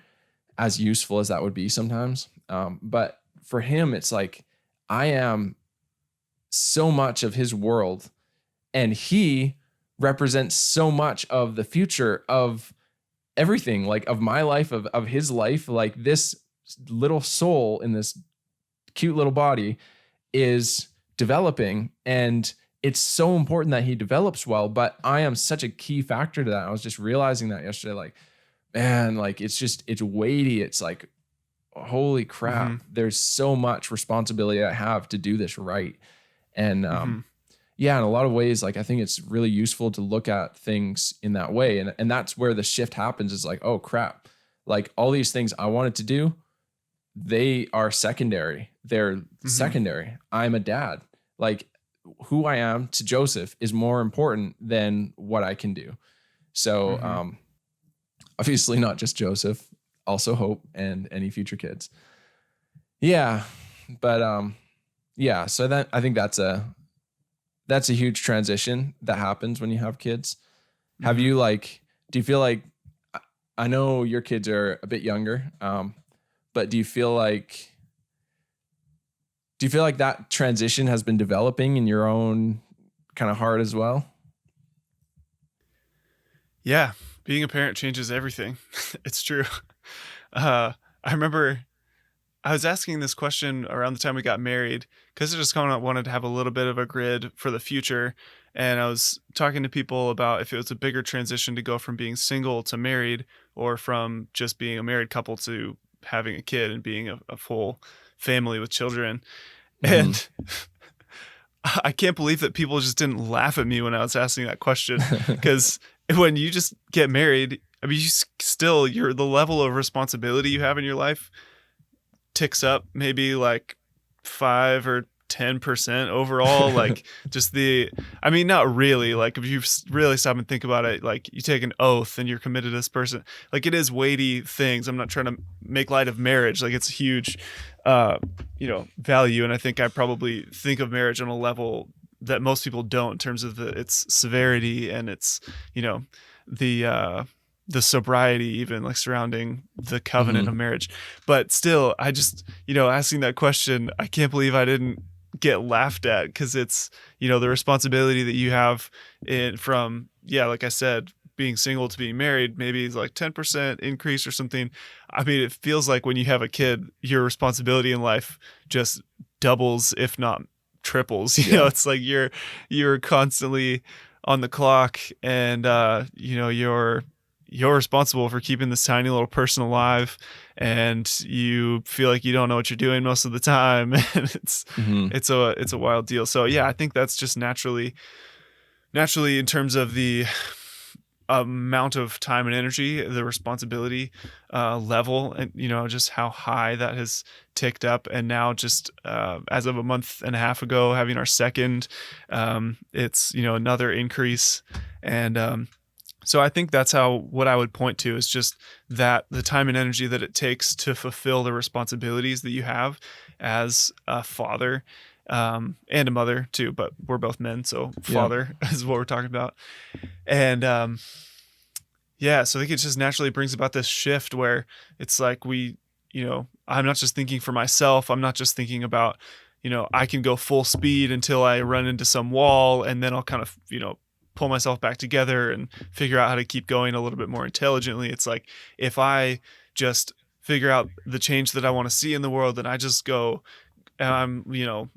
as useful as that would be sometimes. But for him, it's like I am so much of his world, and he represents so much of the future of everything, like of my life, of his life. Like this little soul in this cute little body is developing, and it's so important that he develops well, but I am such a key factor to that. I was just realizing that yesterday, like, man, like it's weighty. It's like, holy Hmm. crap, there's so much responsibility I have to do this right. And Hmm. yeah, in a lot of ways, like I think it's really useful to look at things in that way. And that's where the shift happens, is like, oh crap, like all these things I wanted to do, they are secondary. They're Hmm. secondary. I'm a dad. Like who I am to Joseph is more important than what I can do. So Hmm. obviously not just Joseph, also Hope and any future kids. Yeah. But yeah, so that I think that's a huge transition that happens when you have kids. Have Hmm. you like, do you feel like, I know your kids are a bit younger, but do you feel like that transition has been developing in your own kind of heart as well? Yeah, being a parent changes everything. It's true. I remember I was asking this question around the time we got married because I just kind of wanted to have a little bit of a grid for the future. And I was talking to people about if it was a bigger transition to go from being single to married, or from just being a married couple to having a kid and being a full family with children. Mm-hmm. And I can't believe that people just didn't laugh at me when I was asking that question. Because when you just get married, I mean, the level of responsibility you have in your life ticks up maybe like 5 or 10% overall. Like just I mean, not really. Like if you really stop and think about it, like you take an oath and you're committed to this person. Like it is weighty things. I'm not trying to make light of marriage. Like it's a huge, value. And I think I probably think of marriage on a level that most people don't, in terms of its severity and its, you know, the the sobriety, even like surrounding the covenant of Mm-hmm. marriage. But still, I just, asking that question, I can't believe I didn't get laughed at, because it's, the responsibility that you have from, yeah, like I said, being single to being married, maybe it's like 10% increase or something. I mean, it feels like when you have a kid, your responsibility in life just doubles, if not triples. Yeah. It's like you're constantly on the clock, and you're responsible for keeping this tiny little person alive, and you feel like you don't know what you're doing most of the time. And Mm-hmm. it's a wild deal. So yeah, I think that's just naturally in terms of the amount of time and energy, the responsibility level, and just how high that has ticked up. And now, just as of a month and a half ago, having our second, it's another increase. And so I think that's what I would point to is just that the time and energy that it takes to fulfill the responsibilities that you have as a father, and a mother too, but we're both men, so Yeah. father is what we're talking about. And yeah, so I think it just naturally brings about this shift where it's like I'm not just thinking for myself. I'm not just thinking about, I can go full speed until I run into some wall, and then I'll kind of, pull myself back together and figure out how to keep going a little bit more intelligently. It's like, if I just figure out the change that I want to see in the world, then I just go, and I'm,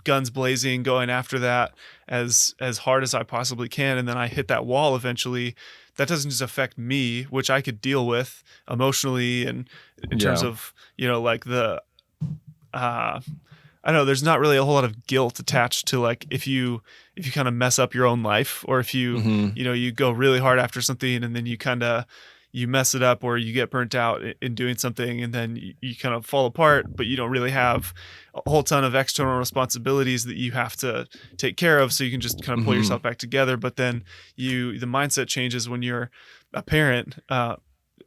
guns blazing, going after that as hard as I possibly can, and then I hit that wall eventually. That doesn't just affect me, which I could deal with emotionally, and in terms Yeah. of like the I don't know, there's not really a whole lot of guilt attached to, like, if you kind of mess up your own life, or if Mm-hmm. you go really hard after something, and then you mess it up, or you get burnt out in doing something, and then you kind of fall apart, but you don't really have a whole ton of external responsibilities that you have to take care of, so you can just kind of pull Mm-hmm. yourself back together. But then the mindset changes when you're a parent,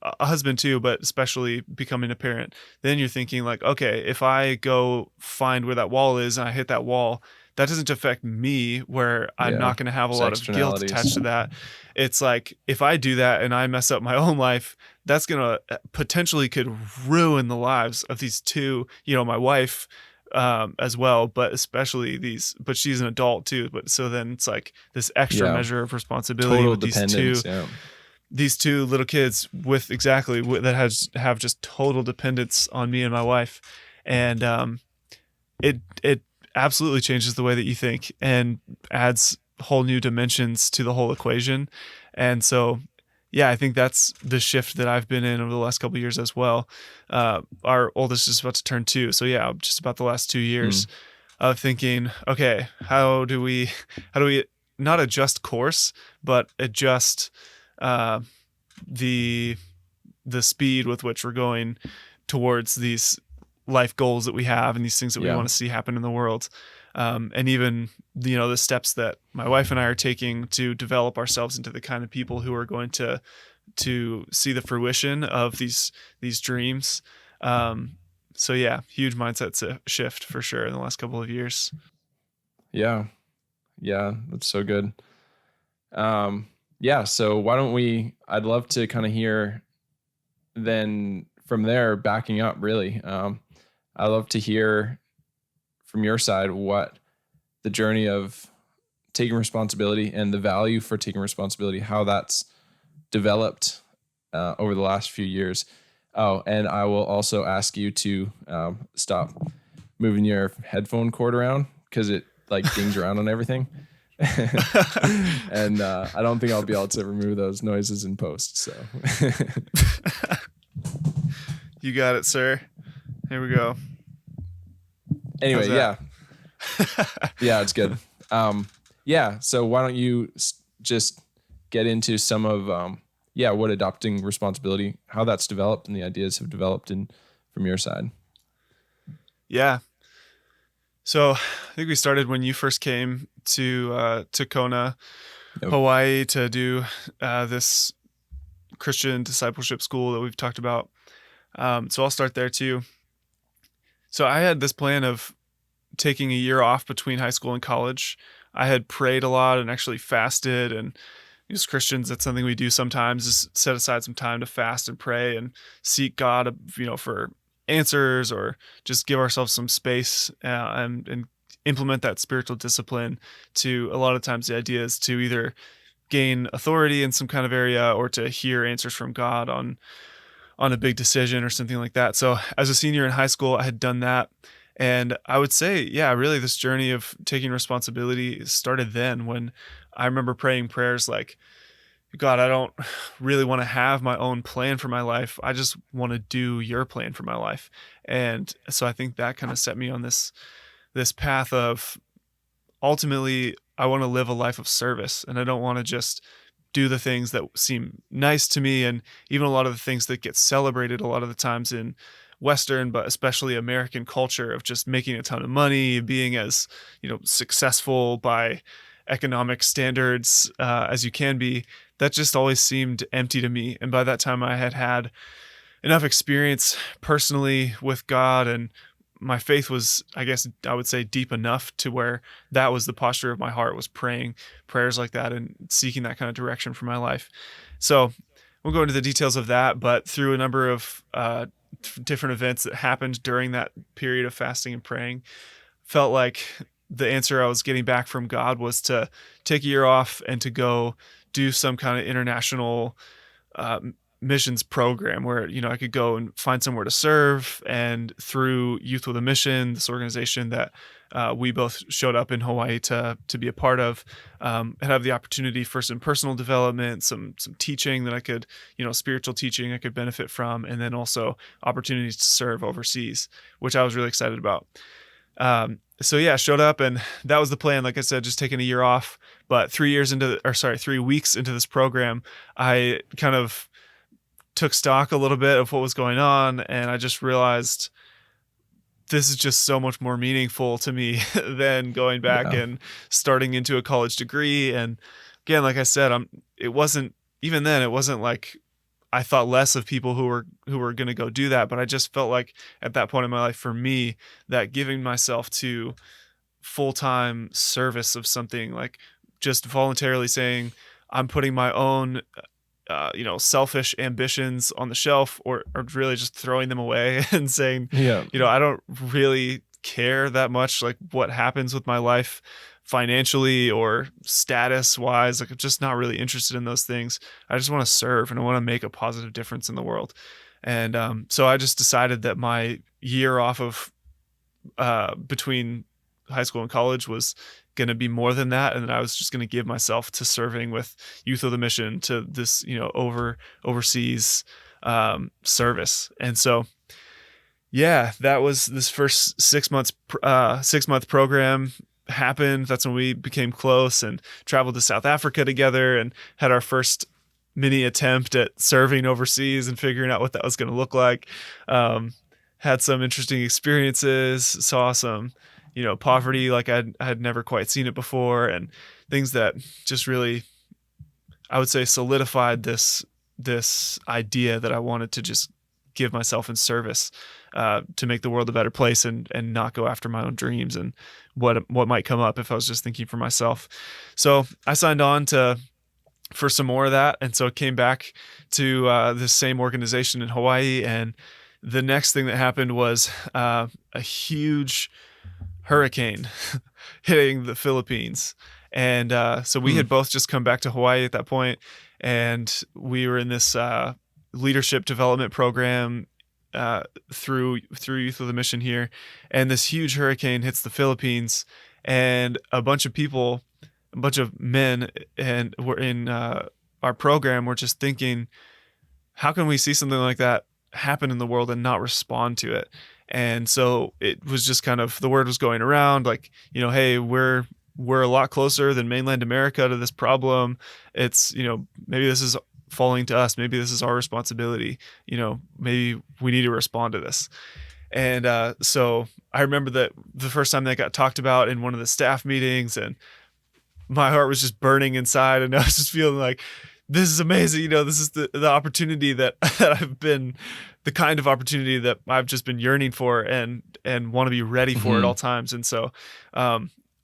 a husband too, but especially becoming a parent. Then you're thinking like, okay, if I go find where that wall is and I hit that wall, that doesn't affect me, where I'm Yeah. not going to have a It's lot of guilt attached externalities. to that. It's like, if I do that and I mess up my own life, that's going to potentially could ruin the lives of these two, my wife, as well, but especially but she's an adult too. But so then it's like this extra Yeah. measure of responsibility Total with dependence. Yeah. these two little kids, with exactly that have just total dependence on me and my wife. And it absolutely changes the way that you think, and adds whole new dimensions to the whole equation. And so yeah, I think that's the shift that I've been in over the last couple of years as well. Our oldest is about to turn 2, so yeah, just about the last 2 years Mm. of thinking, okay, how do we not adjust course, but adjust uh, the the speed with which we're going towards these life goals that we have, and these things that we Yeah. want to see happen in the world. And even the steps that my wife and I are taking to develop ourselves into the kind of people who are going to see the fruition of these dreams. So yeah, huge mindset shift for sure in the last couple of years. Yeah. Yeah. That's so good. Um, yeah. So why don't I'd love to kind of hear then from there, backing up really. I'd love to hear from your side what the journey of taking responsibility and the value for taking responsibility, how that's developed over the last few years. Oh, and I will also ask you to stop moving your headphone cord around, because it like dings around on everything. And I don't think I'll be able to remove those noises in post. So You got it, sir. Here we go. How's anyway, that? yeah, yeah, it's good. Yeah, so why don't you just get into some of yeah, what adopting responsibility, how that's developed, and the ideas have developed in from your side. Yeah. So I think we started when you first came to Kona, Yep. Hawaii, to do this Christian discipleship school that we've talked about. So I'll start there too. So I had this plan of taking a year off between high school and college. I had prayed a lot and actually fasted and as Christians, that's something we do sometimes, is set aside some time to fast and pray and seek God, for answers, or just give ourselves some space, and implement that spiritual discipline. To a lot of times the idea is to either gain authority in some kind of area or to hear answers from God on a big decision or something like that. So as a senior in high school, I had done that. And I would say, yeah, really this journey of taking responsibility started then, when I remember praying prayers like, God, I don't really want to have my own plan for my life. I just want to do your plan for my life. And so I think that kind of set me on this path of, ultimately, I want to live a life of service, and I don't want to just do the things that seem nice to me, and even a lot of the things that get celebrated a lot of the times in Western, but especially American culture, of just making a ton of money, being as, successful by economic standards as you can be. That just always seemed empty to me. And by that time, I had had enough experience personally with God, and my faith was, I guess I would say, deep enough to where that was the posture of my heart, was praying prayers like that and seeking that kind of direction for my life. So we'll go into the details of that, but through a number of different events that happened during that period of fasting and praying, felt like the answer I was getting back from God was to take a year off and to go do some kind of international missions program where, I could go and find somewhere to serve. And through Youth with a Mission, this organization that we both showed up in Hawaii to be a part of, and have the opportunity for some personal development, some teaching that I could, spiritual teaching I could benefit from, and then also opportunities to serve overseas, which I was really excited about. So yeah, showed up, and that was the plan. Like I said, just taking a year off. But 3 weeks into this program, I kind of took stock a little bit of what was going on, and I just realized this is just so much more meaningful to me than going back Yeah. and starting into a college degree. And again, like I said, it wasn't like I thought less of people who were going to go do that, but I just felt like at that point in my life, for me, that giving myself to full-time service of something, like just voluntarily saying, I'm putting my own selfish ambitions on the shelf, or really just throwing them away and saying, Yeah. I don't really care that much, like what happens with my life financially or status wise. Like, I'm just not really interested in those things. I just want to serve, and I want to make a positive difference in the world. And so I just decided that my year off of between high school and college was going to be more than that, and then I was just going to give myself to serving with Youth of the Mission, to this overseas service. And so yeah, that was this first 6-month program happened. That's when we became close and traveled to South Africa together and had our first mini attempt at serving overseas and figuring out what that was going to look like. Had some interesting experiences, saw some poverty like I had never quite seen it before, and things that just really, I would say, solidified this idea that I wanted to just give myself in service to make the world a better place, and not go after my own dreams and what might come up if I was just thinking for myself. So I signed on for some more of that, and so I came back to this same organization in Hawaii, and the next thing that happened was a huge hurricane hitting the Philippines. And so we had both just come back to Hawaii at that point, and we were in this leadership development program through Youth of the Mission here. And this huge hurricane hits the Philippines, and a bunch of men and were in our program were just thinking, how can we see something like that happen in the world and not respond to it? And so it was just kind of, the word was going around like, hey, we're a lot closer than mainland America to this problem. It's, maybe this is falling to us. Maybe this is our responsibility. Maybe we need to respond to this. And so I remember that the first time that got talked about in one of the staff meetings, and my heart was just burning inside, and I was just feeling like, this is amazing. This is the opportunity that I've been, the kind of opportunity that I've just been yearning for and want to be ready for at all times. And so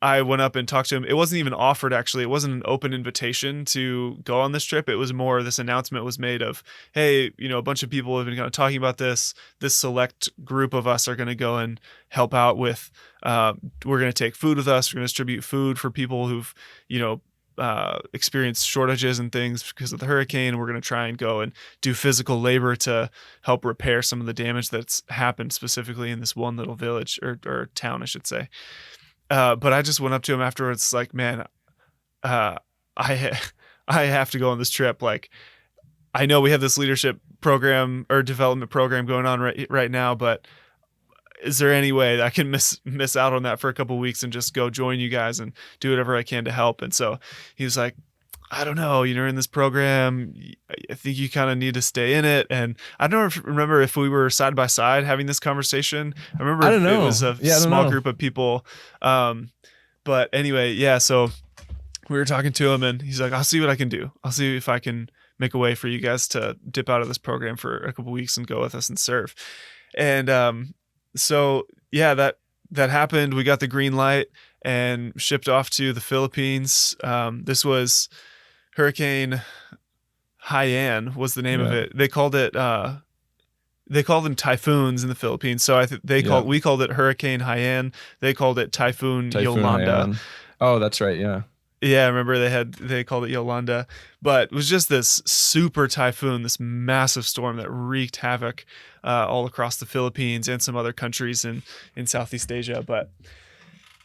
I went up and talked to him. It wasn't even offered, actually. It wasn't an open invitation to go on this trip. It was more this announcement was made of, hey, a bunch of people have been kind of talking about this. This select group of us are going to go and help out with, we're going to take food with us. We're going to distribute food for people who've, experienced shortages and things because of the hurricane. We're going to try and go and do physical labor to help repair some of the damage that's happened specifically in this one little village or town, I should say. But I just went up to him afterwards, like, man, I I have to go on this trip. Like, I know we have this leadership program or development program going on right now, but is there any way that I can miss out on that for a couple of weeks and just go join you guys and do whatever I can to help? And so he was like, I don't know, you're in this program. I think you kind of need to stay in it. And I don't remember if we were side by side having this conversation. I remember I don't it know. was a Yeah, I don't small know. group of people. But anyway, yeah. So we were talking to him and he's like, I'll see what I can do. I'll see if I can make a way for you guys to dip out of this program for a couple weeks and go with us and serve. And so yeah, that happened. We got the green light and shipped off to the Philippines. This was Hurricane Haiyan was the name of Yeah. it. They called them typhoons in the Philippines. So Yeah. we called it Hurricane Haiyan. They called it Typhoon Typhoon Yolanda. Haiyan. Oh, that's right. Yeah. Yeah, I remember they called it Yolanda, but it was just this super typhoon, this massive storm that wreaked havoc all across the Philippines and some other countries in Southeast Asia. But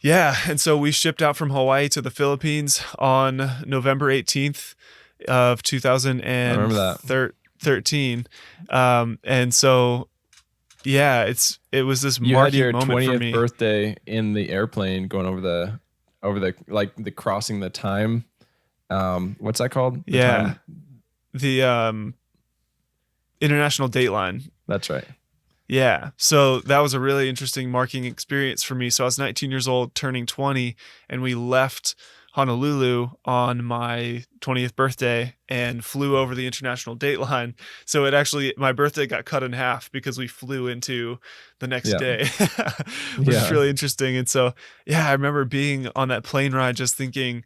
yeah, and so we shipped out from Hawaii to the Philippines on November 18th of I remember that. 2013. And so yeah, it was this You had marking your moment for 20th me. birthday in the airplane going over the like the crossing the time. What's that called? The Yeah. time? The international dateline. That's right. Yeah. So that was a really interesting marking experience for me. So I was 19 years old, turning 20, and we left Honolulu on my 20th birthday and flew over the international dateline. So my birthday got cut in half because we flew into the next Yeah. day, which is Yeah. really interesting. And so, yeah, I remember being on that plane ride just thinking,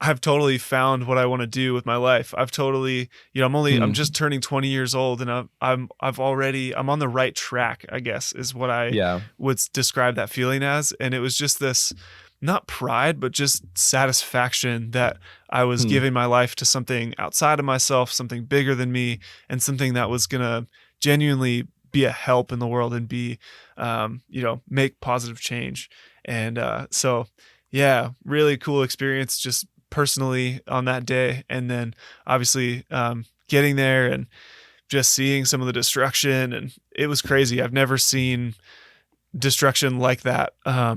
I've totally found what I want to do with my life. I've totally, I'm just turning 20 years old and I'm on the right track, I guess, is what I Yeah. would describe that feeling as. And it was just this, not pride, but just satisfaction that I was giving my life to something outside of myself, something bigger than me, and something that was going to genuinely be a help in the world and be, make positive change. And so, yeah, really cool experience just personally on that day. And then obviously getting there and just seeing some of the destruction. And it was crazy. I've never seen destruction like that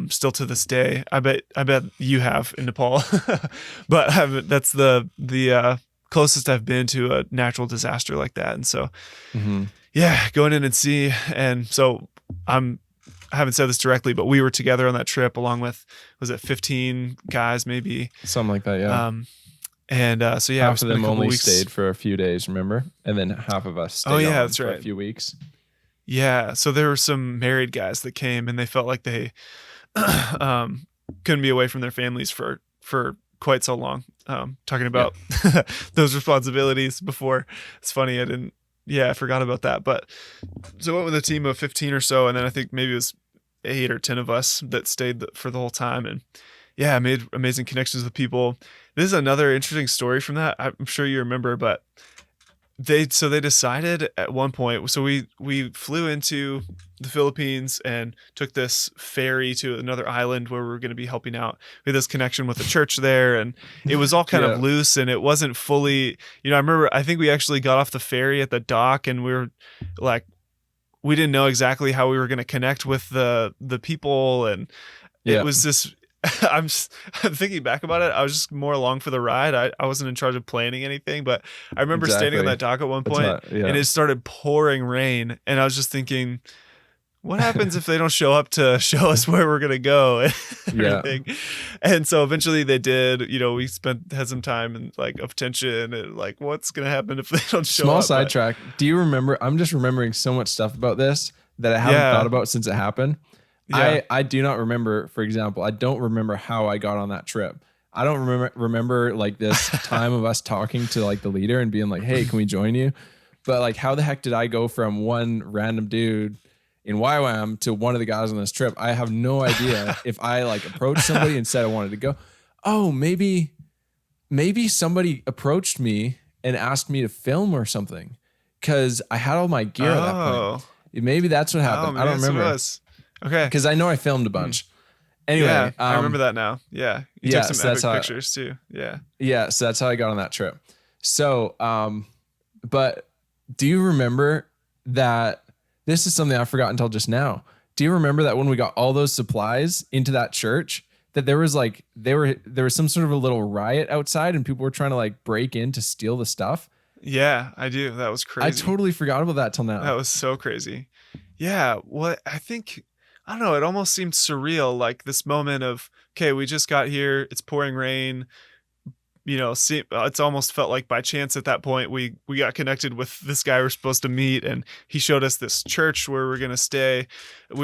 still to this day. I bet you have in Nepal. But that's the closest I've been to a natural disaster like that. And so yeah, going in and see. And so I haven't said this directly, but we were together on that trip along with, was it 15 guys maybe? Something like that, yeah. And so yeah, half of them only stayed for a few days, remember? And then half of us stayed that's for right. a few weeks. Yeah, so there were some married guys that came and they felt like they couldn't be away from their families for quite so long. Talking about those responsibilities before. It's funny, I forgot about that. But so I went with a team of 15 or so, and then I think maybe it was 8 or 10 of us that stayed for the whole time. And yeah, I made amazing connections with people. This is another interesting story from that. I'm sure you remember, but they decided at one point, so we flew into the Philippines and took this ferry to another island where we were going to be helping out. We had this connection with the church there, and it was all kind of loose and it wasn't fully, I think we actually got off the ferry at the dock and we were like, we didn't know exactly how we were going to connect with the people. And it was this, I'm thinking back about it. I was just more along for the ride. I wasn't in charge of planning anything, but I remember standing on that dock at one point and it started pouring rain. And I was just thinking, what happens if they don't show up to show us where we're going to go and everything? And so eventually they did, we had some time and of tension and what's going to happen if they don't show up? Small sidetrack. Do you remember? I'm just remembering so much stuff about this that I haven't thought about since it happened. Yeah. I do not remember, for example, I don't remember how I got on that trip. I don't remember like this time of us talking to like the leader and being like, "Hey, can we join you?" But like, how the heck did I go from one random dude in YWAM to one of the guys on this trip? I have no idea if I like approached somebody and said I wanted to go. Oh, maybe somebody approached me and asked me to film or something because I had all my gear at that point. Oh. Maybe that's what Oh, happened. I maybe don't that's what it remember was. Okay. because I know I filmed a bunch. Yeah, Anyway, I remember that now. Yeah. You took yeah, some so that's epic how pictures too. Yeah. yeah, so that's how I got on that trip. So, but do you remember that this is something I forgot until just now? Do you remember that when we got all those supplies into that church, that there was like there was some sort of a little riot outside and people were trying to like break in to steal the stuff? Yeah, I do. That was I crazy. totally forgot about that till That now. was so crazy. Yeah, what I don't know, it almost seemed surreal, like this moment of, okay, we just got here, it's pouring rain, it's almost felt like by chance at that point we got connected with this guy we're supposed to meet, and he showed us this church where we're gonna stay.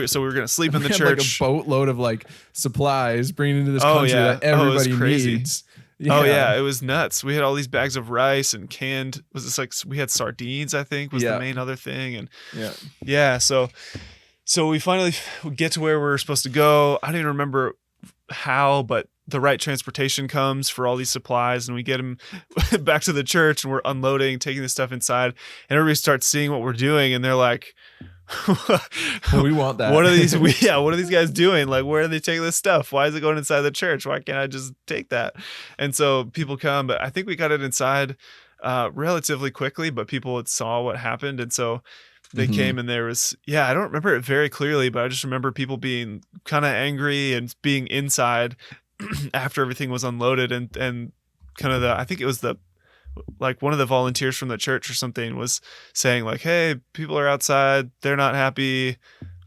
So we were gonna sleep in We the had like a church. boatload of like supplies bringing into this Oh country yeah, that oh, it was everybody crazy. needs. Oh Yeah. yeah, it was nuts. We had all these bags of rice and canned. Was this like we had sardines? I think was the Yeah. main other thing, and Yeah. yeah. So we finally get to where we're supposed to go. I don't even remember how, but the right transportation comes for all these supplies, and we get them back to the church, and we're unloading, taking the stuff inside, and everybody starts seeing what we're doing, and they're like, We want that. What are these? What are these guys doing? Like, where are they taking this stuff? Why is it going inside the church? Why can't I just take that? And so people come, but I think we got it inside relatively quickly. But people had saw what happened, and so they came, and there was I don't remember it very clearly, but I just remember people being kind of angry and being inside after everything was unloaded, and kind of I think it was like one of the volunteers from the church or something was saying like, hey, people are outside, they're not happy,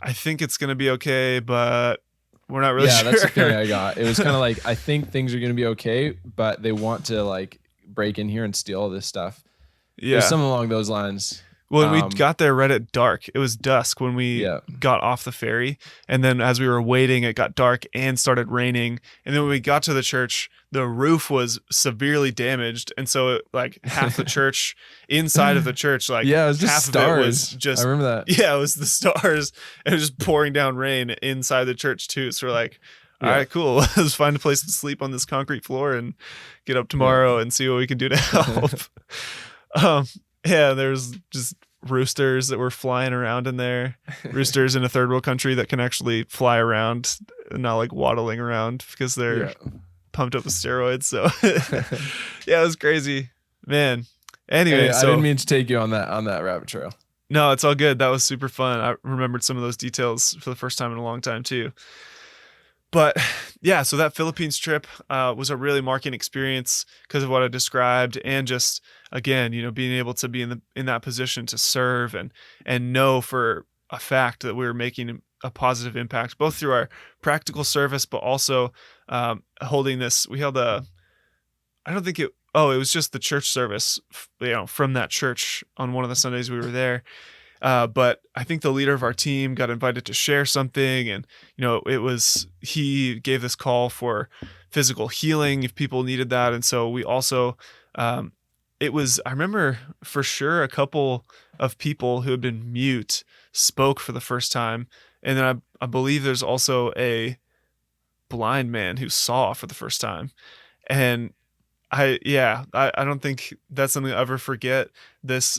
I think it's gonna be okay, but we're not really Yeah, sure. that's the feeling I got. It was kind of like, I think things are going to be okay, but they want to like break in here and steal all this stuff. It was Yeah. something along those lines. When we got there right at dark, it was dusk when we Yeah. got off the ferry. And then as we were waiting, it got dark and started raining. And then when we got to the church, the roof was severely damaged. And so like half the church inside of the church, like Yeah, it was just half stars. of it was just, I remember that. yeah, it was the stars. It was just pouring down rain inside the church too. So we're like, all right, cool. Let's find a place to sleep on this concrete floor and get up tomorrow and see what we can do to help. Yeah, there's just roosters that were flying around in there. Roosters in a third world country that can actually fly around and not like waddling around because they're pumped up with steroids. So yeah, it was crazy, man. Anyway, I didn't mean to take you on that rabbit trail. No, it's all good. That was super fun. I remembered some of those details for the first time in a long time too. But yeah, so that Philippines trip was a really marking experience because of what I described, and just again, being able to be in that position to serve and know for a fact that we were making a positive impact, both through our practical service, but also holding this. We held I don't think it. Oh, it was just the church service, from that church on one of the Sundays we were there. But I think the leader of our team got invited to share something, and he gave this call for physical healing if people needed that, and so we also I remember for sure a couple of people who had been mute spoke for the first time, and then I believe there's also a blind man who saw for the first time, and I don't think that's something I'll ever forget. This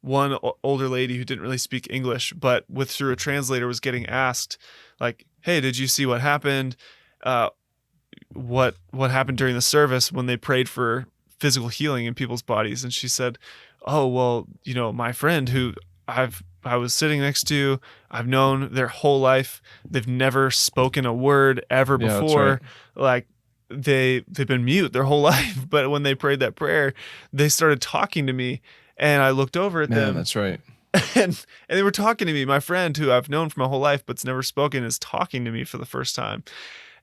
one older lady who didn't really speak English, but through a translator was getting asked like, hey, did you see what happened? What happened during the service when they prayed for physical healing in people's bodies? And she said, oh, well, my friend who I was sitting next to, I've known their whole life. They've never spoken a word ever before. Right. Like they've been mute their whole life. But when they prayed that prayer, they started talking to me. And I looked over at them. That's right. And they were talking to me. My friend, who I've known for my whole life but's never spoken, is talking to me for the first time.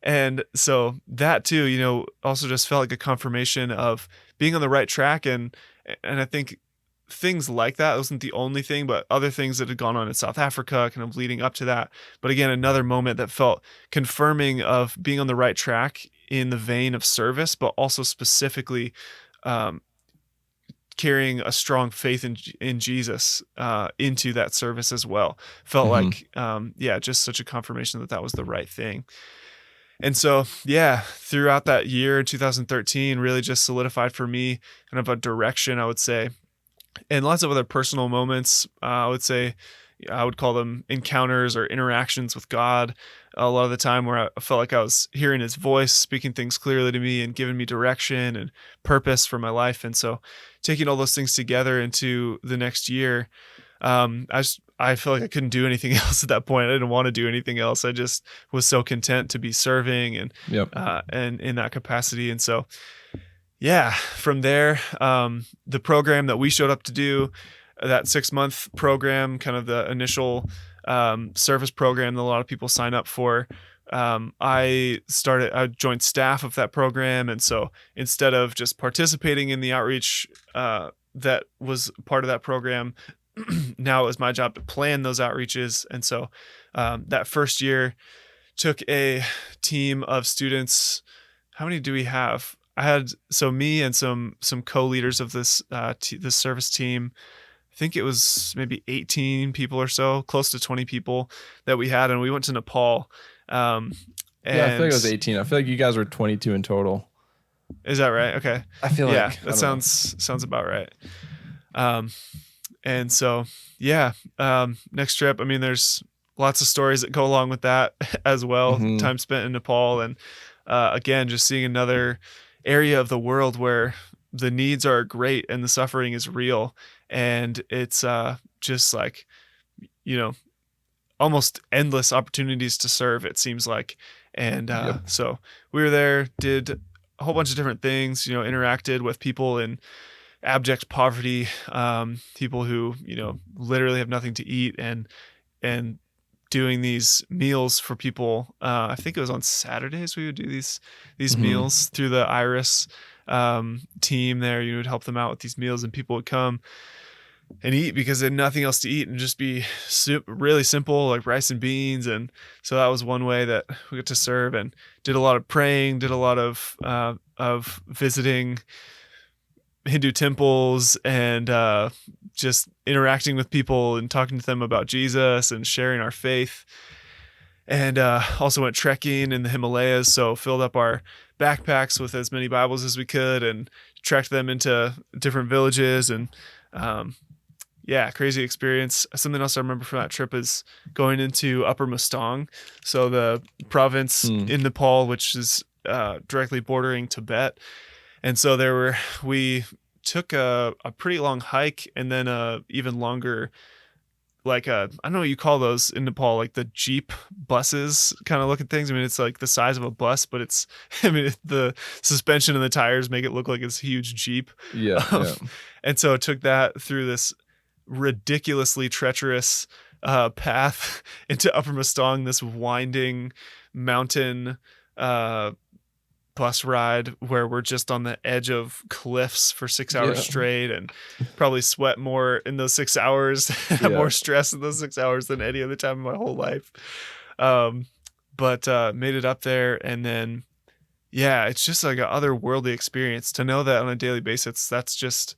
And so that too, also just felt like a confirmation of being on the right track. And I think things like that. It wasn't the only thing, but other things that had gone on in South Africa kind of leading up to that. But again, another moment that felt confirming of being on the right track in the vein of service, but also specifically um, carrying a strong faith in Jesus into that service as well. Felt Hmm. like, yeah, just such a confirmation that that was the right thing. And so, yeah, throughout that year, 2013, really just solidified for me kind of a direction, I would say, and lots of other personal moments. I would say I would call them encounters or interactions with God. A lot of the time where I felt like I was hearing his voice, speaking things clearly to me and giving me direction and purpose for my life. And so taking all those things together into the next year, I feel like I couldn't do anything else at that point. I didn't want to do anything else. I just was so content to be serving Yep. and in that capacity. And so yeah, from there, the program that we showed up to do, that 6-month program, kind of the initial service program that a lot of people sign up for. I joined staff of that program. And so instead of just participating in the outreach that was part of that program, now it was my job to plan those outreaches. And so that first year took a team of students. How many do we have? I had me and some co-leaders of this service team. I think it was maybe 18 people or so, close to 20 people that we had, and we went to Nepal. Um, Yeah, I feel like it and was 18. I feel like you guys were 22 in total. is that right? Okay, I feel yeah, like, I that don't know. sounds about right. Um, and so yeah, next trip. I mean, there's lots of stories that go along with that as well. Hmm. Time spent in Nepal, and again, just seeing another area of the world where the needs are great and the suffering is real, and it's just like, you know, almost endless opportunities to serve, it seems like. And Yep. so we were there, did a whole bunch of different things, interacted with people in abject poverty, people who, literally have nothing to eat, and doing these meals for people. I think it was on Saturdays we would do these Hmm. meals through the Iris team there. You would help them out with these meals, and people would come and eat because they had nothing else to eat, and just be really simple, like rice and beans. And so that was one way that we got to serve, and did a lot of praying, did a lot of visiting Hindu temples, and just interacting with people and talking to them about Jesus and sharing our faith. And also went trekking in the Himalayas, so filled up our backpacks with as many Bibles as we could and trekked them into different villages. And yeah, crazy experience. Something else I remember from that trip is going into Upper Mustang, so the province Mm. in Nepal, which is directly bordering Tibet. And so we took a pretty long hike, and then a even longer, like I don't know what you call those in Nepal, like the Jeep buses kind of looking things. I mean, it's like the size of a bus, but it's, I mean, the suspension and the tires make it look like it's a huge Jeep. Yeah. Um, Yeah. and so it took that through this ridiculously treacherous path into Upper Mustang, this winding mountain uh, bus ride where we're just on the edge of cliffs for 6 hours Yeah. straight, and probably sweat more in those 6 hours, have Yeah. more stress in those 6 hours than any other time in my whole life. But made it up there, and then yeah, it's just like an otherworldly experience to know that on a daily basis. That's just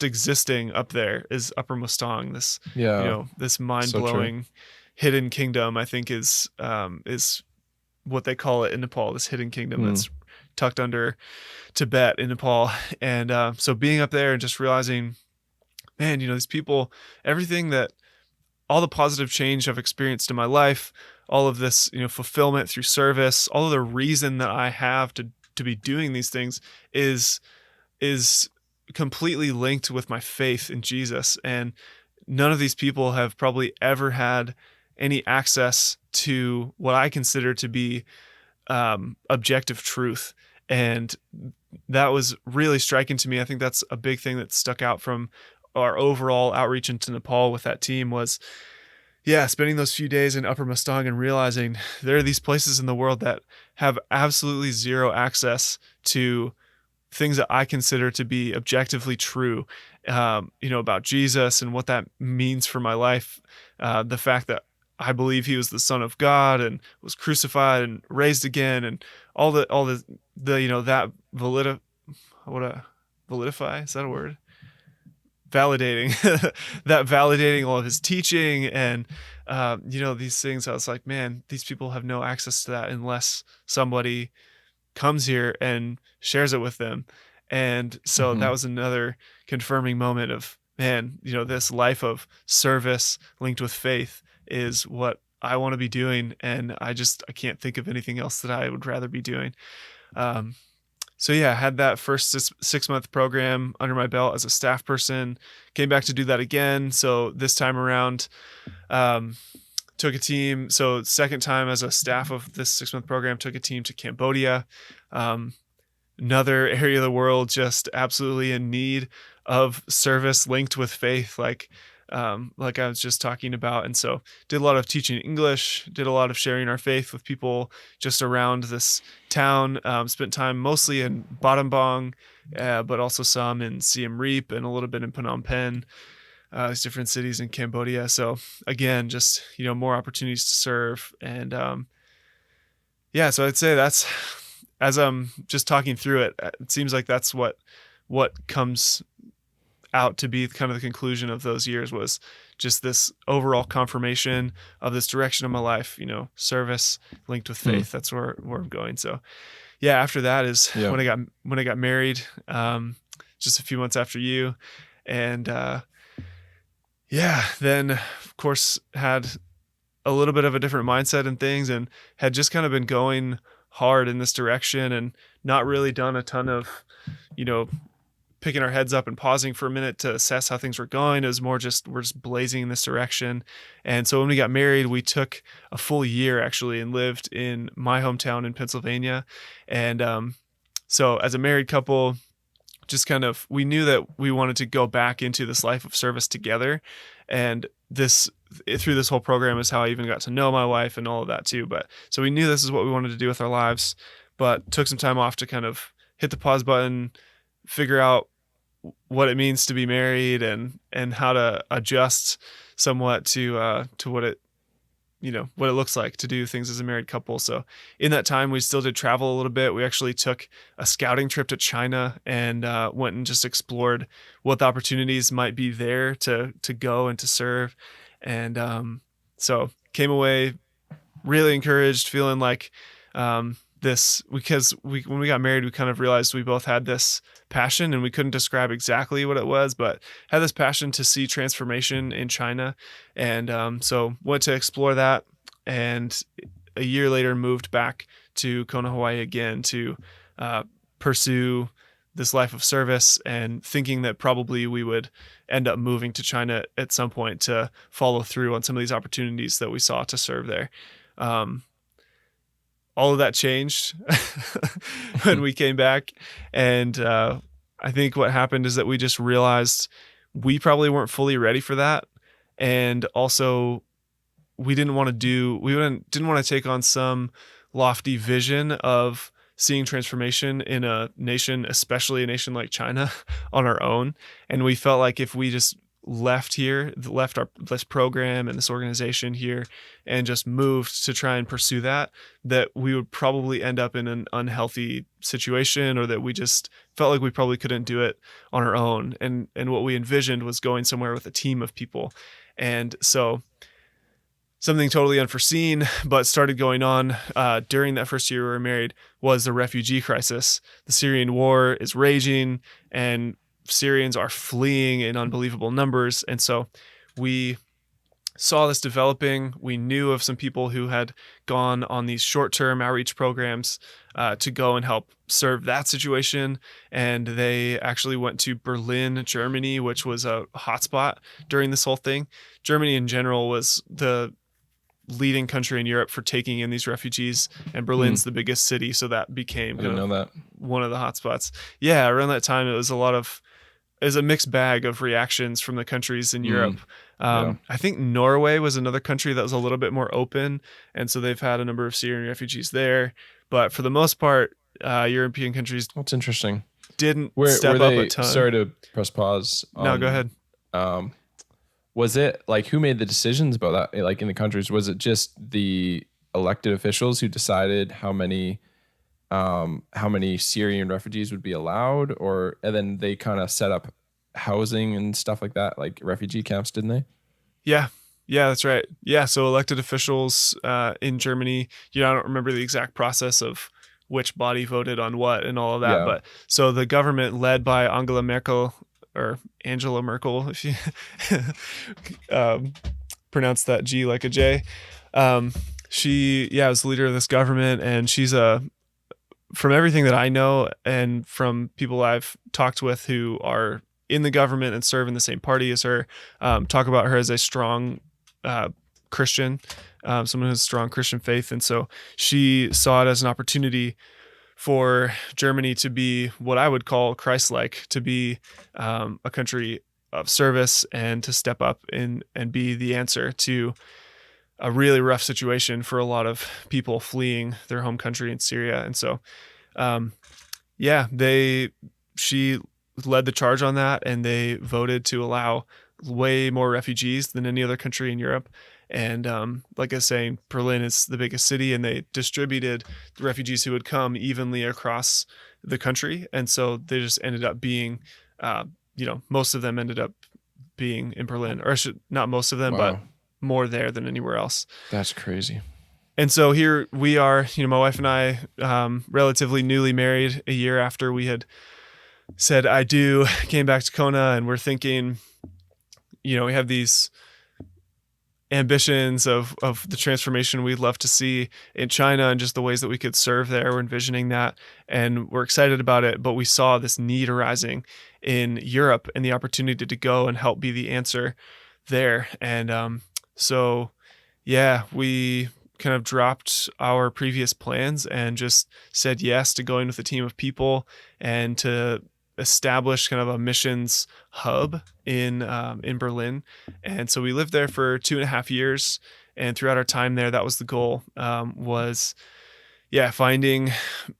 existing up there is Upper Mustang. This, Yeah. this mind So true. blowing hidden kingdom, I think is what they call it in Nepal, this hidden kingdom Mm. that's tucked under Tibet in Nepal. And so being up there and just realizing, man, these people, everything that, all the positive change I've experienced in my life, all of this, fulfillment through service, all of the reason that I have to be doing these things is completely linked with my faith in Jesus. And none of these people have probably ever had any access to what I consider to be objective truth. And that was really striking to me. I think that's a big thing that stuck out from our overall outreach into Nepal with that team was, yeah, spending those few days in Upper Mustang and realizing there are these places in the world that have absolutely zero access to things that I consider to be objectively true, about Jesus and what that means for my life. The fact that I believe he was the Son of God and was crucified and raised again, and all the that validify, is that a word? Validating that validating all of his teaching and these things. I was like, man, these people have no access to that unless somebody comes here and shares it with them. And so that Hmm. was another confirming moment of, man, this life of service linked with faith is what I want to be doing, and I can't think of anything else that I would rather be doing. um, so yeah, I had that first 6 month program under my belt as a staff person. Came back to do that again. So this time around, um, took a team. So second time as a staff of this 6 month program, took a team to Cambodia. Um, Another area of the world just absolutely in need of service linked with faith, like I was just talking about. And so did a lot of teaching English, did a lot of sharing our faith with people just around this town. Spent time mostly in Battambang, but also some in Siem Reap and a little bit in Phnom Penh, these different cities in Cambodia. So again, just more opportunities to serve. And yeah, so I'd say that's, as I'm just talking through it, it seems like that's what comes out to be kind of the conclusion of those years, was just this overall confirmation of this direction of my life, service linked with Hmm. faith. That's where I'm going. So yeah, after that is Yeah. when I got married, just a few months after you. And yeah, then of course had a little bit of a different mindset and things, and had just kind of been going hard in this direction and not really done a ton of, you know, picking our heads up and pausing for a minute to assess how things were going. It was more just, we're just blazing in this direction. And so when we got married, we took a full year actually and lived in my hometown in Pennsylvania. And so as a married couple, just kind of, we knew that we wanted to go back into this life of service together. And this, through this whole program, is how I even got to know my wife and all of that too. But so we knew this is what we wanted to do with our lives, but took some time off to kind of hit the pause button, figure out what it means to be married, and how to adjust somewhat to what it, what it looks like to do things as a married couple. So in that time, we still did travel a little bit. We actually took a scouting trip to China and went and just explored what the opportunities might be there to go and to serve. And so came away really encouraged, feeling like this, because when we got married, we kind of realized we both had this passion, and we couldn't describe exactly what it was, but had this passion to see transformation in China. And so went to explore that, and a year later moved back to Kona, Hawaii again to pursue this life of service, and thinking that probably we would end up moving to China at some point to follow through on some of these opportunities that we saw to serve there. Um, all of that changed when we came back. And I think what happened is that we just realized we probably weren't fully ready for that. And also, we didn't want to take on some lofty vision of seeing transformation in a nation, especially a nation like China, on our own. And we felt like if we just left this program and this organization here and just moved to try and pursue that we would probably end up in an unhealthy situation, or that we just felt like we probably couldn't do it on our own. And what we envisioned was going somewhere with a team of people. And so something totally unforeseen, but started going on during that first year we were married, was the refugee crisis. The Syrian war is raging, and Syrians are fleeing in unbelievable numbers. And so we saw this developing. We knew of some people who had gone on these short-term outreach programs to go and help serve that situation. And they actually went to Berlin, Germany, which was a hotspot during this whole thing. Germany in general was the leading country in Europe for taking in these refugees, and Berlin's the biggest city. So that became I didn't know that. one of the hotspots. Yeah, around that time, it was a mixed bag of reactions from the countries in Europe. Yeah. I think Norway was another country that was a little bit more open, and so they've had a number of Syrian refugees there. But for the most part, European countries. That's interesting. didn't Were step up a they, ton. sorry to press pause No, go on, ahead. um, was it like who made the decisions about that? Like in the countries, was it just the elected officials who decided how many Syrian refugees would be allowed, or and then they kind of set up housing and stuff like that, like refugee camps, didn't they? Yeah. Yeah, that's right. Yeah. So elected officials in Germany, I don't remember the exact process of which body voted on what and all of that. Yeah. But so the government led by Angela Merkel, or Angela Merkel, if you um, pronounce that G like a J. Um, she, yeah, was the leader of this government. And she's from everything that I know and from people I've talked with who are in the government and serve in the same party as her, talk about her as a strong uh, Christian, someone who has strong Christian faith. And so she saw it as an opportunity for Germany to be what I would call Christ-like, to be a country of service and to step up and be the answer to a really rough situation for a lot of people fleeing their home country in Syria. And so, um, yeah, she led the charge on that, and they voted to allow way more refugees than any other country in Europe. And like I was saying, Berlin is the biggest city, and they distributed the refugees who would come evenly across the country. And so they just ended up being, most of them ended up being in Berlin, or not most of them, but Wow, more there than anywhere else. that's crazy. And so here we are, my wife and I, relatively newly married, a year after we had said I do, came back to Kona, and we're thinking, we have these ambitions of the transformation we'd love to see in China and just the ways that we could serve there. We're envisioning that, and we're excited about it. But we saw this need arising in Europe and the opportunity to go and help be the answer there. And so, yeah, we kind of dropped our previous plans and just said yes to going with a team of people and to establish kind of a missions hub in Berlin. And so we lived there for 2.5 years. And throughout our time there, that was the goal, was, yeah, finding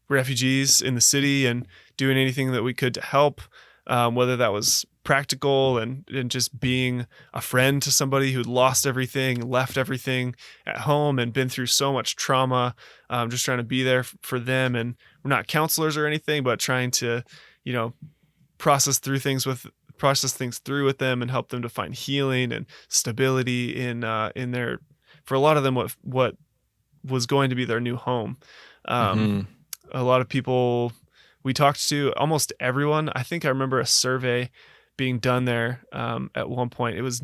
refugees in the city and doing anything that we could to help, whether that was practical and just being a friend to somebody who'd lost everything, left everything at home, and been through so much trauma, just trying to be there for them. And we're not counselors or anything, but trying to, process things through with them and help them to find healing and stability in their, for a lot of them, what was going to be their new home. Hmm. A lot of people, we talked to almost everyone. I think I remember a survey being done there at one point. It was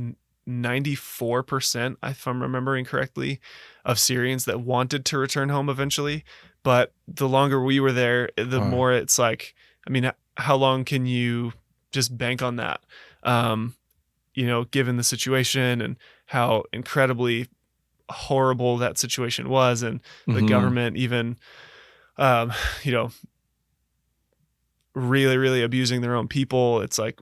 94%, if I'm remembering correctly, of Syrians that wanted to return home eventually. But the longer we were there, the Wow. more it's like, I mean, how long can you just bank on that? Given the situation and how incredibly horrible that situation was, and the Hmm. government even, um, you know, really, really abusing their own people. It's like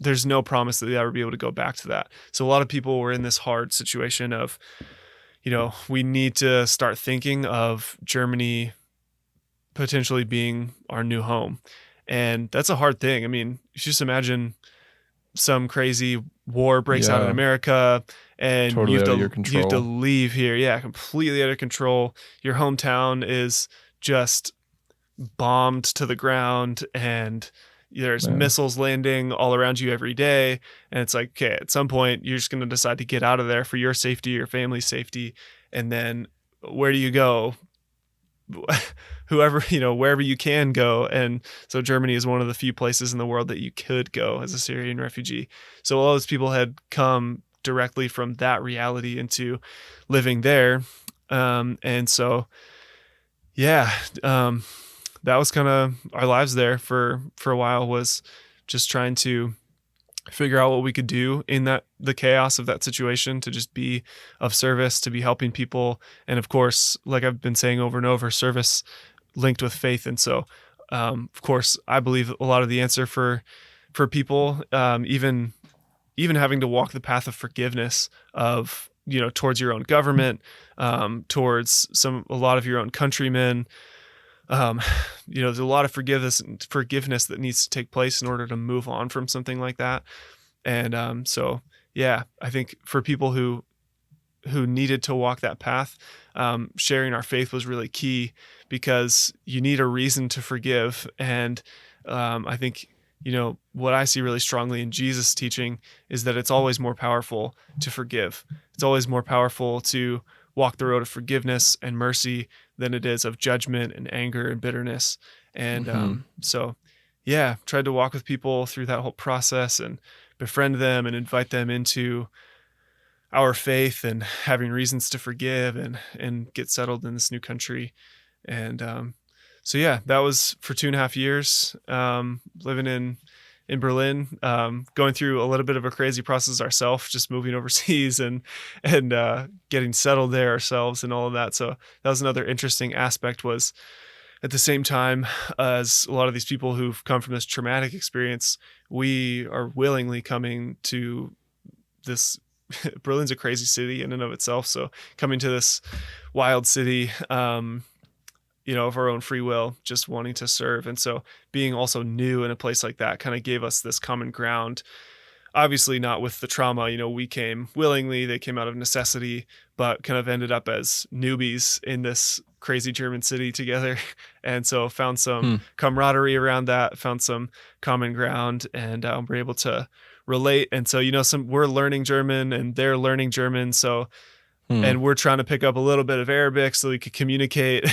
there's no promise that they'll ever be able to go back to that. So a lot of people were in this hard situation of, we need to start thinking of Germany potentially being our new home. And that's a hard thing. I mean, you just imagine some crazy war breaks out in Yeah, America and totally out of your you have to control. leave here. Yeah, completely out of control. Your hometown is just bombed to the ground, and there's Yeah. missiles landing all around you every day. And it's like, okay, at some point you're just going to decide to get out of there for your safety, your family's safety. And then where do you go? Wherever you can go. And so Germany is one of the few places in the world that you could go as a Syrian refugee. So all those people had come directly from that reality into living there. And so, yeah, that was kind of our lives there for a while, was just trying to figure out what we could do in the chaos of that situation, to just be of service, to be helping people. And of course, like I've been saying over and over, service linked with faith. And so, of course, I believe a lot of the answer for people, even having to walk the path of forgiveness of, towards your own government, towards a lot of your own countrymen, um, there's a lot of forgiveness that needs to take place in order to move on from something like that. And so, yeah, I think for people who needed to walk that path, sharing our faith was really key, because you need a reason to forgive. And I think, what I see really strongly in Jesus' teaching is that it's always more powerful to forgive. It's always more powerful to walk the road of forgiveness and mercy than it is of judgment and anger and bitterness. And Hmm. so, yeah, tried to walk with people through that whole process and befriend them and invite them into our faith and having reasons to forgive and get settled in this new country. And so yeah, that was for 2.5 years, living in Berlin, going through a little bit of a crazy process ourselves, just moving overseas and getting settled there ourselves and all of that. So that was another interesting aspect, was at the same time as a lot of these people who've come from this traumatic experience, we are willingly coming to this. Berlin's a crazy city in and of itself. So coming to this wild city, of our own free will, just wanting to serve. And so being also new in a place like that kind of gave us this common ground. Obviously not with the trauma, we came willingly, they came out of necessity, but kind of ended up as newbies in this crazy German city together. And so found some Hmm. camaraderie around that, found some common ground, and we're able to relate. And so, we're learning German and they're learning German. So, Hmm. and we're trying to pick up a little bit of Arabic so we could communicate.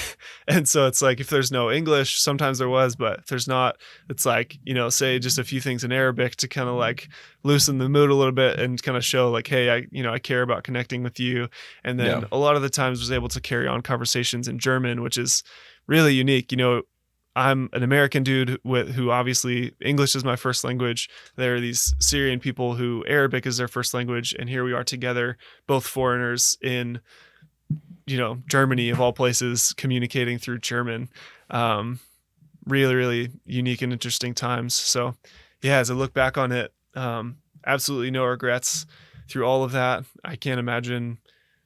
And so it's like, if there's no English, sometimes there was, but if there's not, it's like, say just a few things in Arabic to kind of like loosen the mood a little bit and kind of show like, hey, I care about connecting with you. And Yeah. then a lot of the times was able to carry on conversations in German, which is really unique. I'm an American dude who obviously English is my first language. There are these Syrian people who Arabic is their first language. And here we are together, both foreigners in, Germany of all places, communicating through German. Really, really unique and interesting times. So yeah, as I look back on it, absolutely no regrets through all of that. I can't imagine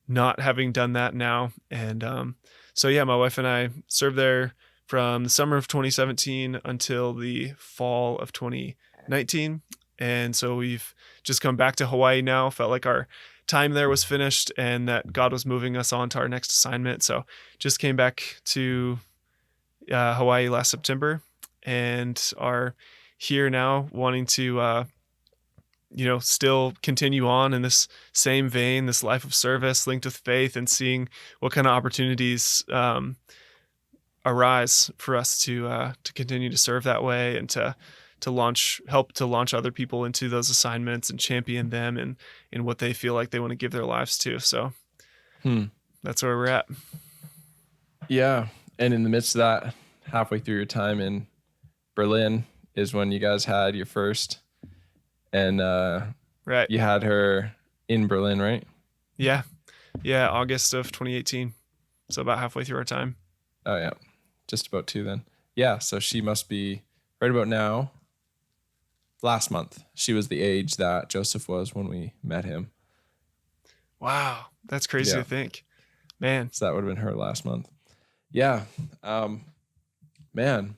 not having done that now. And so yeah, my wife and I served there from the summer of 2017 until the fall of 2019. And so we've just come back to Hawaii now. Felt like our time there was finished and that God was moving us on to our next assignment. So just came back to Hawaii last September and are here now, wanting to still continue on in this same vein, this life of service linked with faith, and seeing what kind of opportunities arise for us to continue to serve that way, and to help to launch other people into those assignments and champion them in what they feel like they want to give their lives to. So Hmm. that's where we're at. Yeah. And in the midst of that, halfway through your time in Berlin is when you guys had your first, and Right. you had her in Berlin, right? Yeah. August of 2018. So about halfway through our time. Oh yeah, just about two then. Yeah, so she must be right about now. Last month, she was the age that Joseph was when we met him. Wow. That's crazy Yeah. to think, man. So that would have been her last month. Yeah. Man.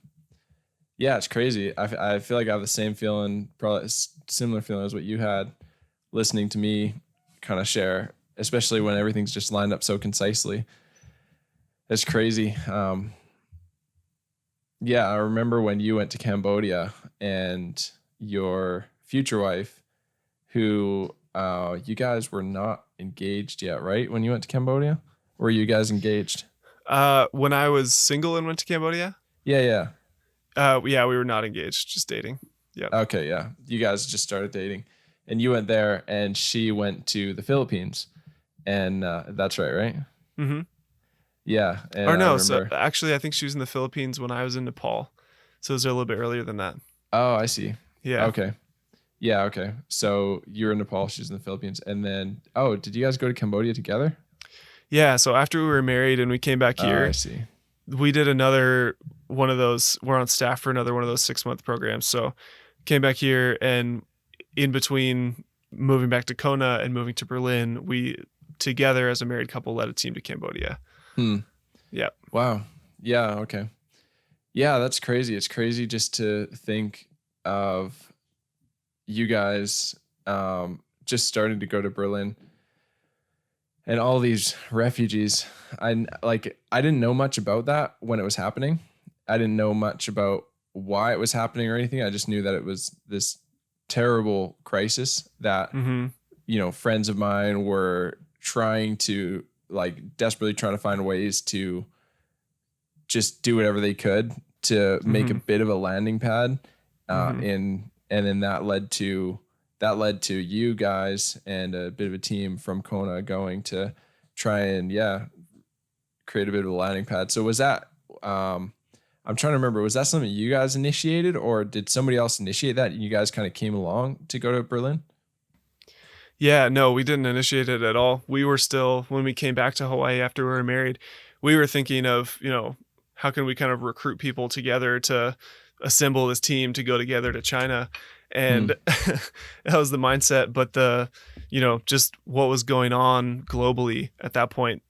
Yeah, it's crazy. I feel like I have the same feeling, probably similar feeling as what you had, listening to me kind of share, especially when everything's just lined up so concisely. It's crazy. Yeah, I remember when you went to Cambodia and your future wife, who you guys were not engaged yet, right? When you went to Cambodia? Were you guys engaged? When I was single and went to Cambodia, Yeah. yeah, we were not engaged, just dating. Yep. Okay, yeah. You guys just started dating. And you went there and she went to the Philippines. And that's right? Mm-hmm. Yeah. And Or I no, so remember. actually, I think she was in the Philippines when I was in Nepal. So it was a little bit earlier than that. Oh, I see. Yeah. Okay. Yeah, okay. So you were in Nepal, she's in the Philippines. And then, did you guys go to Cambodia together? Yeah. So after we were married and we came back I here, see. we did another one of those. We're on staff for another one of those 6-month programs. So came back here, and in between moving back to Kona and moving to Berlin, we together as a married couple led a team to Cambodia. Hmm. Yeah. Wow. Yeah, okay. Yeah, that's crazy. It's crazy just to think of you guys just starting to go to Berlin and all these refugees. I didn't know much about that when it was happening. I didn't know much about why it was happening or anything. I just knew that it was this terrible crisis that, Mm-hmm. friends of mine were trying to, like, desperately trying to find ways to just do whatever they could to make a Mm-hmm. bit of a landing pad, Mm-hmm. and then that led to you guys and a bit of a team from Kona going to try and create a bit of a landing pad. So was that I'm trying to remember, was that something you guys initiated, or did somebody else initiate that and you guys kind of came along to go to Berlin? Yeah, no, we didn't initiate it at all. We were still, when we came back to Hawaii after we were married, we were thinking of, how can we kind of recruit people together to assemble this team to go together to China? Hmm. And that was the mindset. But just what was going on globally at that point,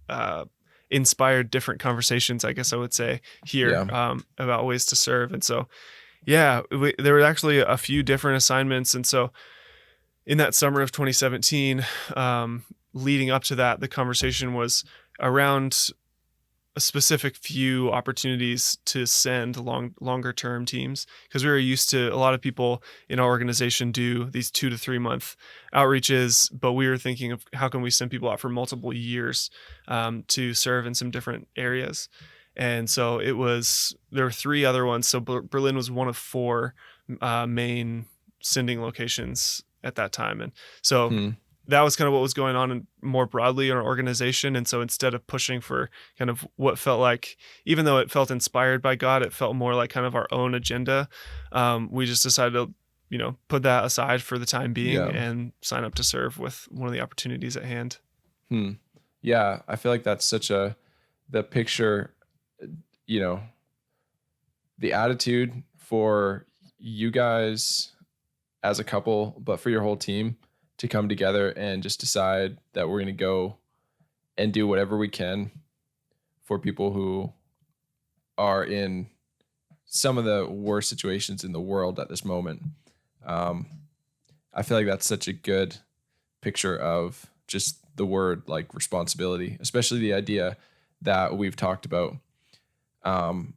uh, inspired different conversations, I guess I would say, here, Yeah. about ways to serve. And so, yeah, there were actually a few different assignments. And so, in that summer of 2017, leading up to that, the conversation was around a specific few opportunities to send longer term teams, because we were used to, a lot of people in our organization do these 2 to 3 month outreaches, but we were thinking of how can we send people out for multiple years, to serve in some different areas. And so there were three other ones. So Berlin was one of four main sending locations at that time. And so Hmm. that was kind of what was going on more broadly in our organization. And so instead of pushing for kind of what felt like, even though it felt inspired by God, it felt more like kind of our own agenda. We just decided to, put that aside for the time being Yeah. and sign up to serve with one of the opportunities at hand. Hmm. Yeah. I feel like that's such the picture, you know, the attitude for you guys as a couple, but for your whole team to come together and just decide that we're going to go and do whatever we can for people who are in some of the worst situations in the world at this moment. Um, I feel like that's such a good picture of just the word like responsibility, especially the idea that we've talked about. Um,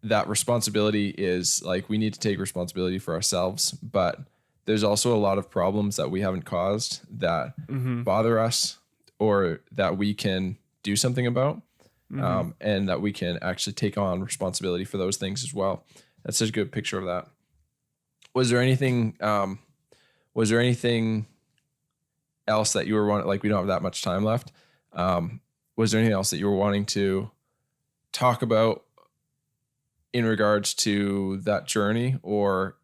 that responsibility is like we need to take responsibility for ourselves, but there's also a lot of problems that we haven't caused that Mm-hmm. bother us or that we can do something about, Mm-hmm. and that we can actually take on responsibility for those things as well. That's such a good picture of that. Was there anything? Was there anything else that you were wanting? Like we don't have that much time left. Was there anything else that you were wanting to talk about in regards to that journey, or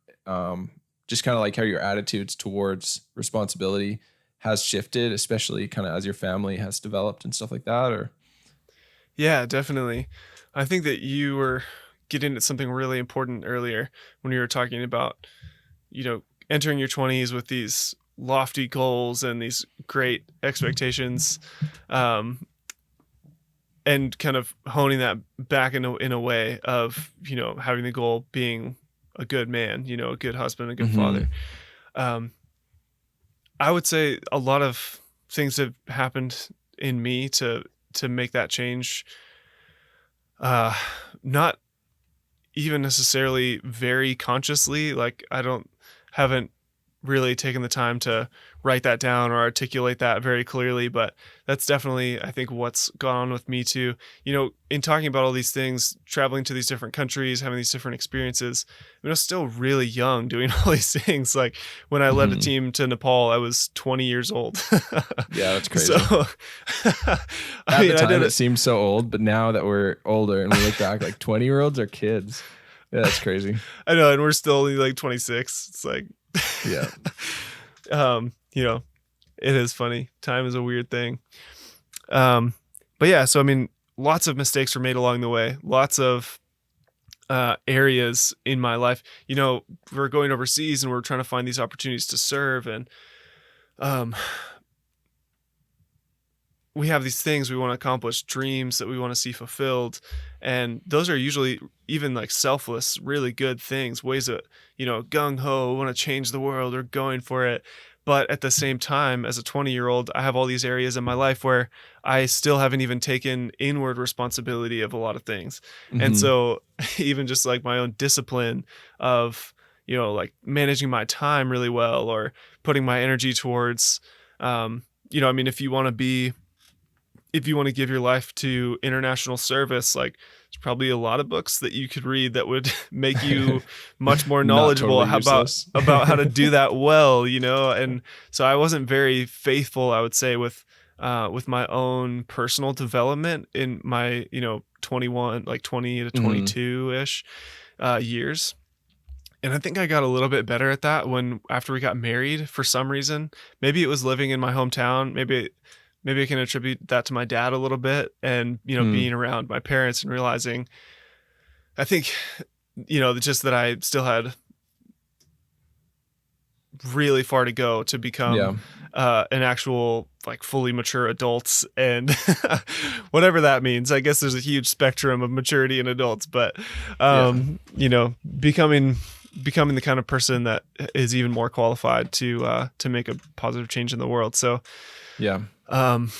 just kind of like how your attitudes towards responsibility has shifted, especially kind of as your family has developed and stuff like that? Or Yeah, definitely. I think that you were getting at something really important earlier when you were talking about, entering your 20s with these lofty goals and these great expectations, um, and kind of honing that back in a way of, having the goal being a good man, a good husband, a good mm-hmm. father. Um, I would say a lot of things have happened in me to make that change. Uh, Not even necessarily very consciously. Like haven't really taken the time to write that down or articulate that very clearly, but that's definitely, I think, what's gone on with me too. In talking about all these things, traveling to these different countries, having these different experiences, I was still really young doing all these things. Like when I led a Mm-hmm. team to Nepal, I was 20 years old. Yeah, that's So, crazy. I At the mean, I time did it it. seems so old, but now that we're older and we look back, like 20-year-olds are kids. Yeah, that's crazy. I know, and we're still only like 26. It's like, Yeah. um, you know, it is funny. Time is a weird thing. Um, but yeah, so I mean, lots of mistakes were made along the way. Lots of areas in my life. We're going overseas and we're trying to find these opportunities to serve, and um, we have these things we want to accomplish, dreams that we want to see fulfilled, and those are usually even like selfless, really good things, ways that, gung ho, want to change the world or going for it. But at the same time, as a 20-year-old, I have all these areas in my life where I still haven't even taken inward responsibility of a lot of things. And Hmm. so even just like my own discipline of, like managing my time really well, or putting my energy towards, I mean, if you want to give your life to international service, like there's probably a lot of books that you could read that would make you much more Not knowledgeable totally useless. about how to do that well, and so I wasn't very faithful, I would say, with my own personal development in my 21, like 20 to Hmm. 22 ish years. And I think I got a little bit better at that when after we got married for some reason. Maybe it was living in my hometown. Maybe I can attribute that to my dad a little bit, and Mm. being around my parents and realizing, I think, just that I still had really far to go to become Yeah. an actual like fully mature adults, and whatever that means. I guess there's a huge spectrum of maturity in adults, but Yeah. becoming the kind of person that is even more qualified to make a positive change in the world. Yeah. Um,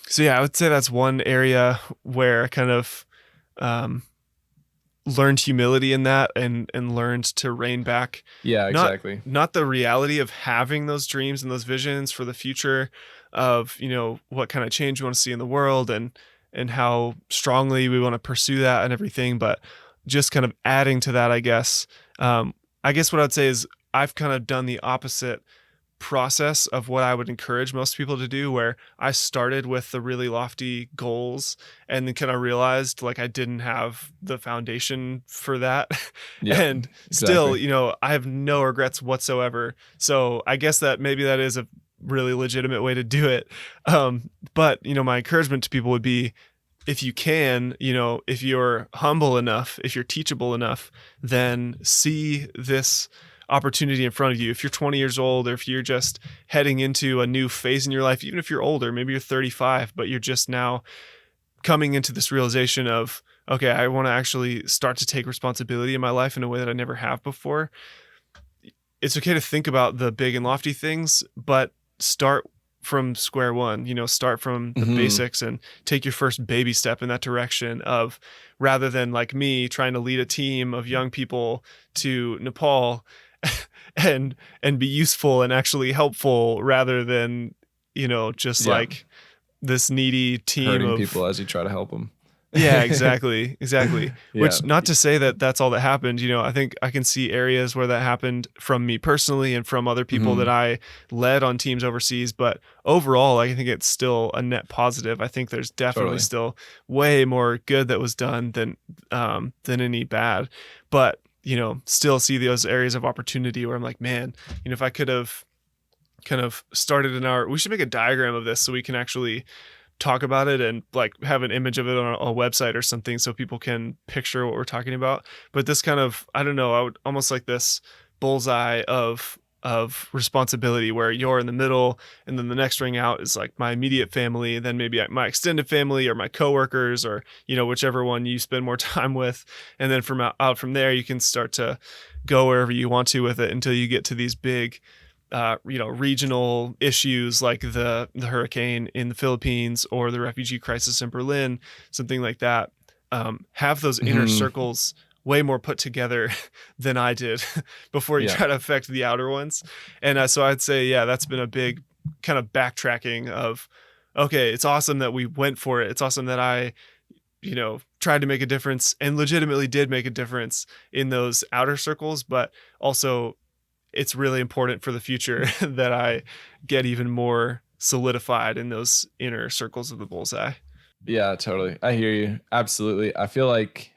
so yeah, I would say that's one area where I kind of um, learned humility in that, and learned to rein back, Yeah, not exactly. not the reality of having those dreams and those visions for the future of, what kind of change we want to see in the world, and how strongly we want to pursue that and everything, but just kind of adding to that, I guess. I guess what I'd say is I've kind of done the opposite process of what I would encourage most people to do, where I started with the really lofty goals and then kind of realized like I didn't have the foundation for that. Yeah, And still, exactly. I have no regrets whatsoever. So I guess that maybe that is a really legitimate way to do it. But my encouragement to people would be, if you can, if you're humble enough, if you're teachable enough, then see this opportunity in front of you. If you're 20 years old, or if you're just heading into a new phase in your life, even if you're older, maybe you're 35, but you're just now coming into this realization of, okay, I want to actually start to take responsibility in my life in a way that I never have before. It's okay to think about the big and lofty things, but start from square one, start from the Hmm. basics and take your first baby step in that direction of, rather than like me trying to lead a team of young people to Nepal and be useful and actually helpful, rather than, just Yeah, like this needy team hurting of. people as you try to help them. Yeah, exactly. Exactly. Yeah. Which, not to say that that's all that happened. I think I can see areas where that happened from me personally and from other people that Hmm. I led on teams overseas. But overall, I think it's still a net positive. I think there's definitely Totally. still way more good that was done than any bad. But, still see those areas of opportunity where I'm like, man, if I could have kind of started we should make a diagram of this so we can actually talk about it and like have an image of it on a website or something so people can picture what we're talking about. But this kind of, I don't know, I would almost like this bullseye of responsibility where you're in the middle, and then the next ring out is like my immediate family, then maybe my extended family or my coworkers, or whichever one you spend more time with. And then out from there you can start to go wherever you want to with it until you get to these big regional issues like the hurricane in the Philippines or the refugee crisis in Berlin, something like that. Have those inner Hmm. circles way more put together than I did before you Yeah. try to affect the outer ones. And so I'd say, yeah, that's been a big kind of backtracking of, okay, it's awesome that we went for it. It's awesome that I, tried to make a difference and legitimately did make a difference in those outer circles, but also it's really important for the future that I get even more solidified in those inner circles of the bullseye. Yeah, totally. I hear you. Absolutely. I feel like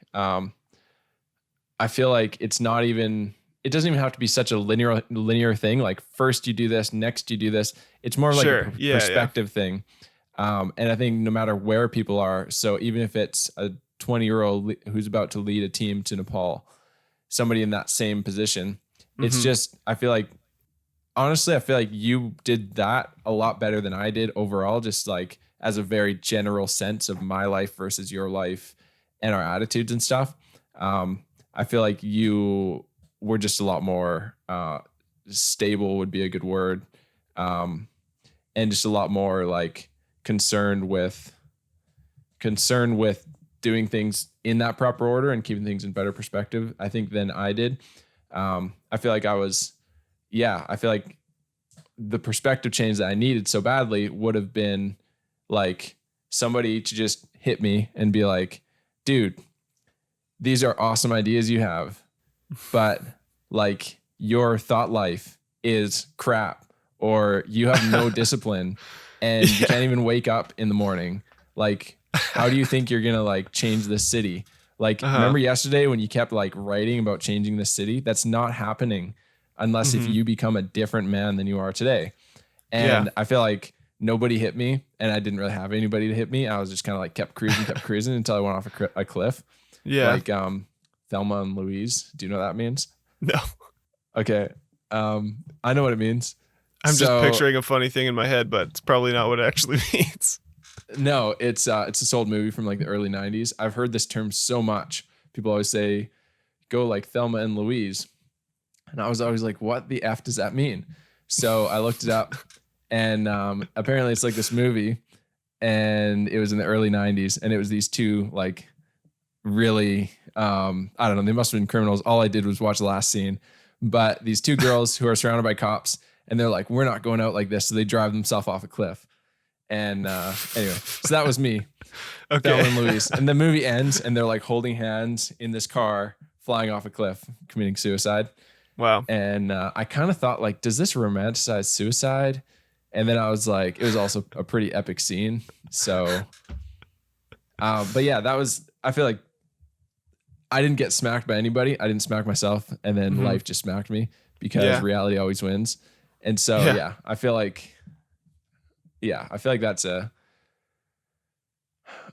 it's not even it doesn't even have to be such a linear thing. Like first you do this, next you do this. It's more like a Sure. Yeah. Yeah. perspective thing. And I think no matter where people are, so even if it's a 20-year-old who's about to lead a team to Nepal, somebody in that same position, it's Hmm. just I feel like honestly, I feel like you did that a lot better than I did overall. Just like as a very general sense of my life versus your life and our attitudes and stuff. I feel like you were just a lot more stable would be a good word. And just a lot more like concerned with doing things in that proper order and keeping things in better perspective, I think, than I did. I feel like I feel like the perspective change that I needed so badly would have been like somebody to just hit me and be like, dude, these are awesome ideas you have, but like your thought life is crap, or you have no discipline and you can't even wake up in the morning. Like, how do you think you're going to like change this city? Like, remember yesterday when you kept like writing about changing the city? That's not happening unless if you become a different man than you are today. And I feel like nobody hit me, and I didn't really have anybody to hit me. I was just kind of like kept cruising until I went off a cliff. Yeah. Like Thelma and Louise. Do you know what that means? No. Okay. I know what it means. I'm just picturing a funny thing in my head, but it's probably not what it actually means. No, it's this old movie from like the early 90s. I've heard this term so much. People always say, go like Thelma and Louise. And I was always like, what the F does that mean? So I looked it up, and apparently it's like this movie, and it was in the early 90s, and it was these two like really, I don't know, they must have been criminals. All I did was watch the last scene. But these two girls who are surrounded by cops, and they're like, we're not going out like this. So they drive themselves off a cliff. And anyway, so that was me, Thelma and Louise. And the movie ends, and they're like holding hands in this car, flying off a cliff, committing suicide. Wow. And I kind of thought, like, does this romanticize suicide? And then I was like, it was also a pretty epic scene. So, but yeah, I feel like I didn't get smacked by anybody. I didn't smack myself. And then life just smacked me because reality always wins. And so, I feel like that's a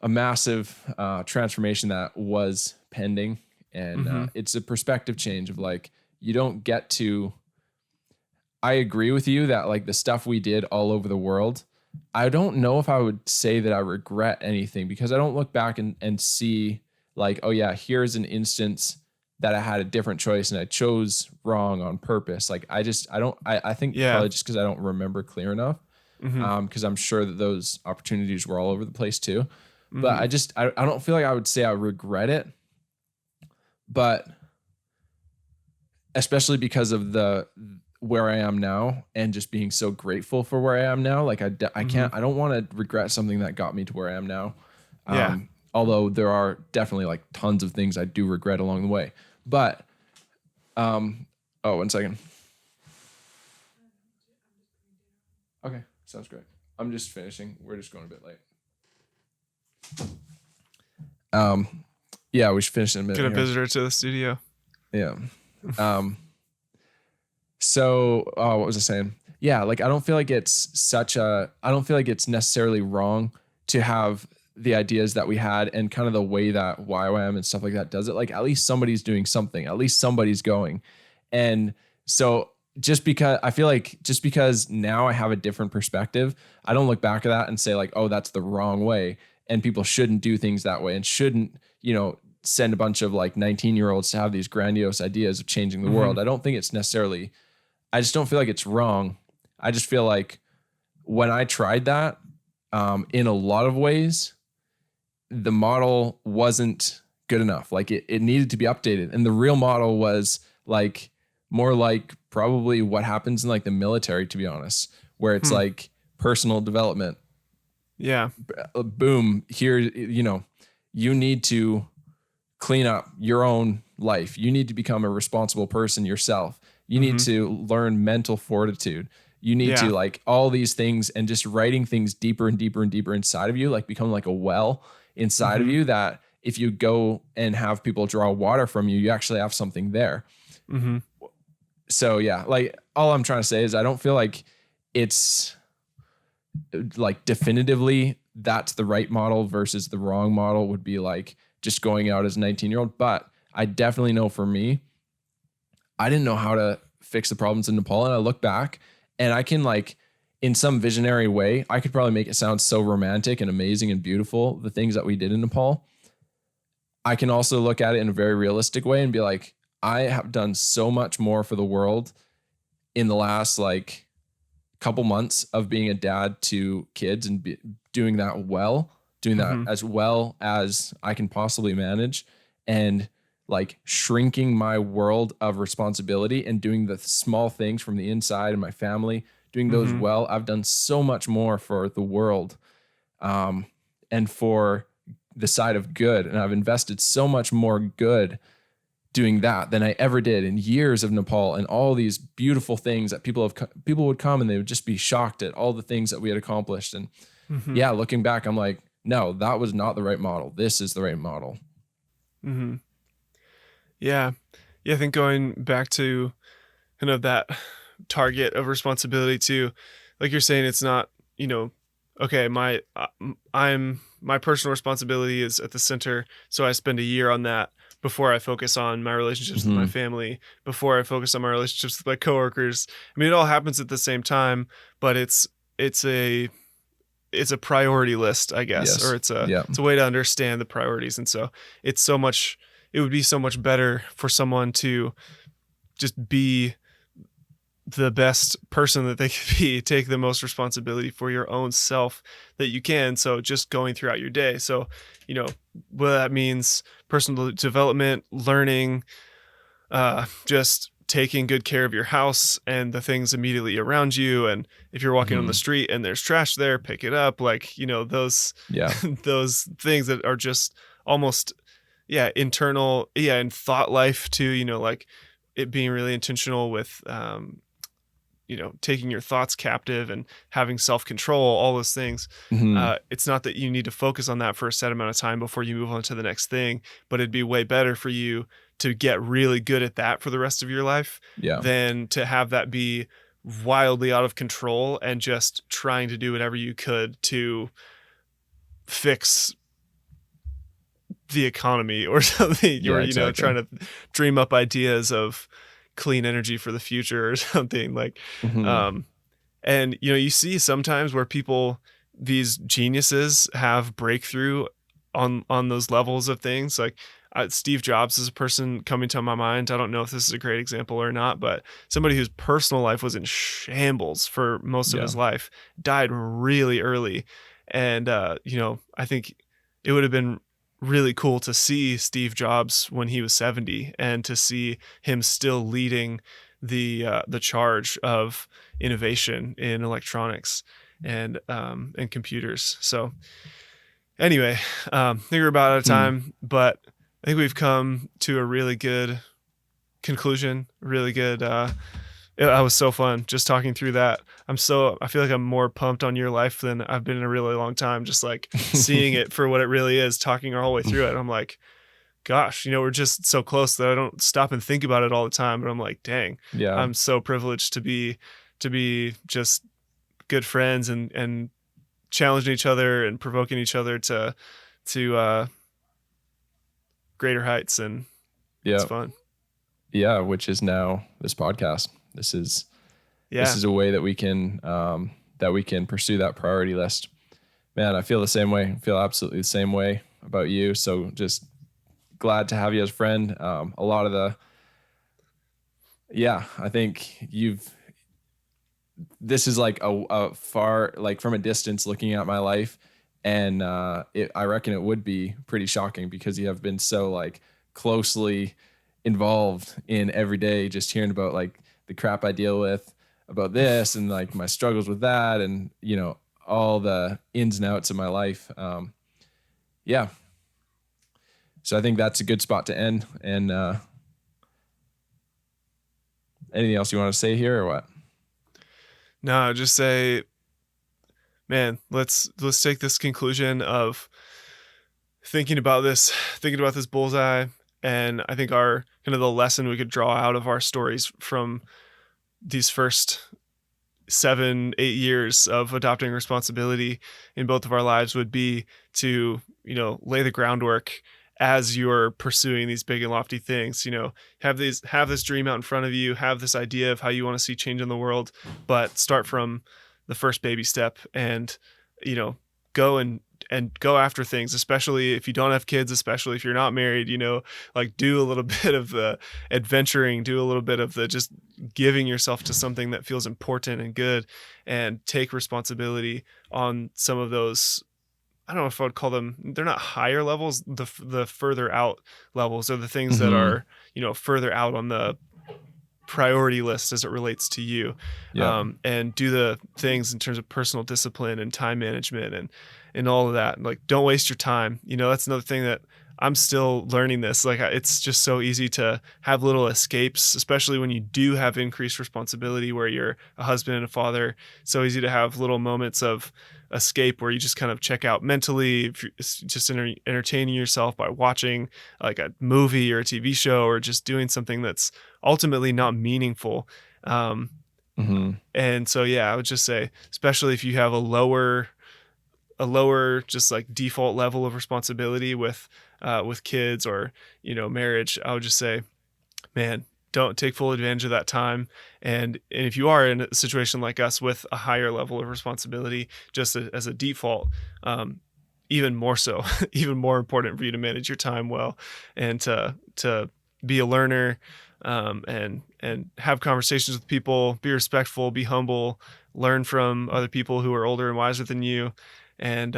massive transformation that was pending. And it's a perspective change of like, you don't get to, I agree with you that like the stuff we did all over the world, I don't know if I would say that I regret anything, because I don't look back and see like, oh yeah, here's an instance that I had a different choice and I chose wrong on purpose. Like I think probably just because I don't remember clear enough. Because I'm sure that those opportunities were all over the place too. But I don't feel like I would say I regret it. But especially because of where I am now and just being so grateful for where I am now. Like I don't want to regret something that got me to where I am now. Although there are definitely like tons of things I do regret along the way. But, 1 second. Okay. Sounds great. I'm just finishing. We're just going a bit late. We should finish in a minute. Get a visitor to the studio. Yeah. So, what was I saying? Yeah, like I don't feel like it's necessarily wrong to have the ideas that we had and kind of the way that YWAM and stuff like that does it. Like at least somebody's doing something, at least somebody's going. And so just because now I have a different perspective, I don't look back at that and say like, oh, that's the wrong way. And people shouldn't do things that way and shouldn't, send a bunch of like 19-year-olds to have these grandiose ideas of changing the world. I don't think it's necessarily, I just don't feel like it's wrong. I just feel like when I tried that, in a lot of ways, the model wasn't good enough. Like it needed to be updated. And the real model was like more like probably what happens in like the military, to be honest, where it's like personal development. Yeah. Boom. Here, you need to clean up your own life. You need to become a responsible person yourself. You need to learn mental fortitude. You need to like all these things, and just writing things deeper and deeper and deeper inside of you, like become like a well inside of you that if you go and have people draw water from you, you actually have something there. So yeah, like all I'm trying to say is I don't feel like it's like definitively that's the right model versus the wrong model would be like just going out as a 19-year-old. But I definitely know for me, I didn't know how to fix the problems in Nepal. And I look back and I can like in some visionary way, I could probably make it sound so romantic and amazing and beautiful, the things that we did in Nepal. I can also look at it in a very realistic way and be like, I have done so much more for the world in the last like couple months of being a dad to kids and doing that well, doing that Mm-hmm. as well as I can possibly manage, and like shrinking my world of responsibility and doing the small things from the inside and my family, doing those Mm-hmm. well. I've done so much more for the world, and for the side of good. And I've invested so much more good doing that than I ever did in years of Nepal and all these beautiful things that people would come and they would just be shocked at all the things that we had accomplished. And Mm-hmm. yeah, looking back, I'm like, no, that was not the right model. This is the right model. Mm-hmm. Yeah. Yeah. I think going back to kind of that target of responsibility too, like you're saying, it's not, okay, my personal responsibility is at the center. So I spend a year on that before I focus on my relationships with my Mm-hmm. family, before I focus on my relationships with my coworkers. I mean, it all happens at the same time, but it's a, it's a priority list, I guess, or Yes. it's a, Yeah. it's a way to understand the priorities. And so it would be so much better for someone to just be the best person that they could be, take the most responsibility for your own self that you can. So just going throughout your day. So, whether that means personal development, learning, just taking good care of your house and the things immediately around you. And if you're walking on the Mm-hmm. street and there's trash there, pick it up. Like, those, Yeah. those things that are just almost, internal, and thought life too, like it being really intentional with, taking your thoughts captive and having self-control, all those things. Mm-hmm. It's not that you need to focus on that for a set amount of time before you move on to the next thing, but it'd be way better for you to get really good at that for the rest of your life Yeah. than to have that be wildly out of control and just trying to do whatever you could to fix the economy or something, Yeah. or, Exactly. trying to dream up ideas of clean energy for the future or something like, Mm-hmm. um, and you see sometimes where people, these geniuses, have breakthrough on those levels of things. Like Steve Jobs is a person coming to my mind. I don't know if this is a great example or not, but somebody whose personal life was in shambles for most of Yeah. his life, died really early. And I think it would have been really cool to see Steve Jobs when he was 70 and to see him still leading the charge of innovation in electronics and computers. So anyway, I think we're about out of Hmm. time, but I think we've come to a really good conclusion. Really good. That was so fun just talking through that. I feel like I'm more pumped on your life than I've been in a really long time. Just like seeing it for what it really is, talking our whole way through it. I'm like, gosh, we're just so close that I don't stop and think about it all the time. But I'm like, dang, Yeah. I'm so privileged to be just good friends and challenging each other and provoking each other to greater heights, and it's Yeah. fun. Yeah. Which is now this podcast. This Yeah. is a way that we can pursue that priority list. Man, I feel the same way. I feel absolutely the same way about you. So just glad to have you as a friend. A lot of I think this is like a far, like from a distance looking at my life. And I reckon it would be pretty shocking because you have been so like closely involved in every day, just hearing about like the crap I deal with about this and like my struggles with that and, all the ins and outs of my life. Yeah. So I think that's a good spot to end. And anything else you want to say here or what? No, just say, man, let's take this conclusion of thinking about this bullseye, and I think our kind of the lesson we could draw out of our stories from these first 7-8 years of adopting responsibility in both of our lives would be to lay the groundwork as you're pursuing these big and lofty things. Have this dream out in front of you, have this idea of how you want to see change in the world, but start from the first baby step, and go and go after things, especially if you don't have kids, especially if you're not married, like do a little bit of the adventuring, do a little bit of the just giving yourself to something that feels important and good, and take responsibility on some of those. I don't know if I would call them, they're not higher levels. The further out levels are the things that Mm-hmm. are, further out on the priority list as it relates to you, Yep. and do the things in terms of personal discipline and time management and all of that. Like, don't waste your time. That's another thing that I'm still learning this. Like, it's just so easy to have little escapes, especially when you do have increased responsibility where you're a husband and a father. So easy to have little moments of escape where you just kind of check out mentally, if you're just entertaining yourself by watching like a movie or a TV show, or just doing something that's ultimately not meaningful. Um, Mm-hmm. and so, yeah, I would just say, especially if you have a lower just like default level of responsibility with kids, or marriage, I would just say, man, don't take full advantage of that time. And if you are in a situation like us with a higher level of responsibility, just as a default, even more so, even more important for you to manage your time well, and to be a learner, and have conversations with people, be respectful, be humble, learn from other people who are older and wiser than you, and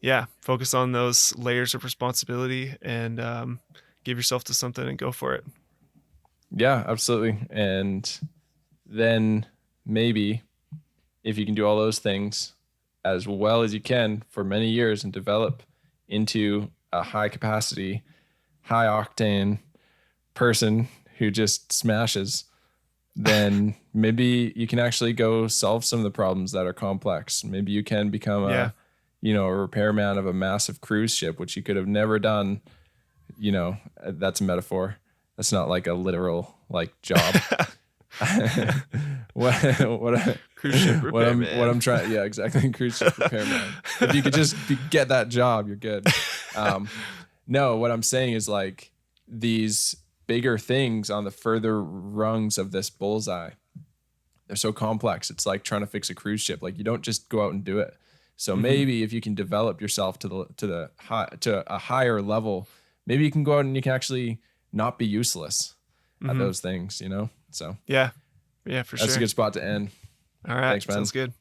yeah, focus on those layers of responsibility, and give yourself to something and go for it. Yeah, absolutely. And then maybe if you can do all those things as well as you can for many years and develop into a high capacity, high octane person who just smashes, then maybe you can actually go solve some of the problems that are complex. Maybe you can become Yeah. a repairman of a massive cruise ship, which you could have never done. That's a metaphor. That's not like a literal like job. what what Cruise ship what repairman. I'm trying, yeah, exactly. Cruise ship repairman. If you could just get that job, you're good. Um, no, what I'm saying is like these bigger things on the further rungs of this bullseye, they're so complex. It's like trying to fix a cruise ship. Like you don't just go out and do it. So Hmm. maybe if you can develop yourself to a higher level, maybe you can go out and you can actually not be useless at Hmm. those things. So Yeah. Yeah, for that's a sure. good spot to end. All right. Thanks, man. Sounds good.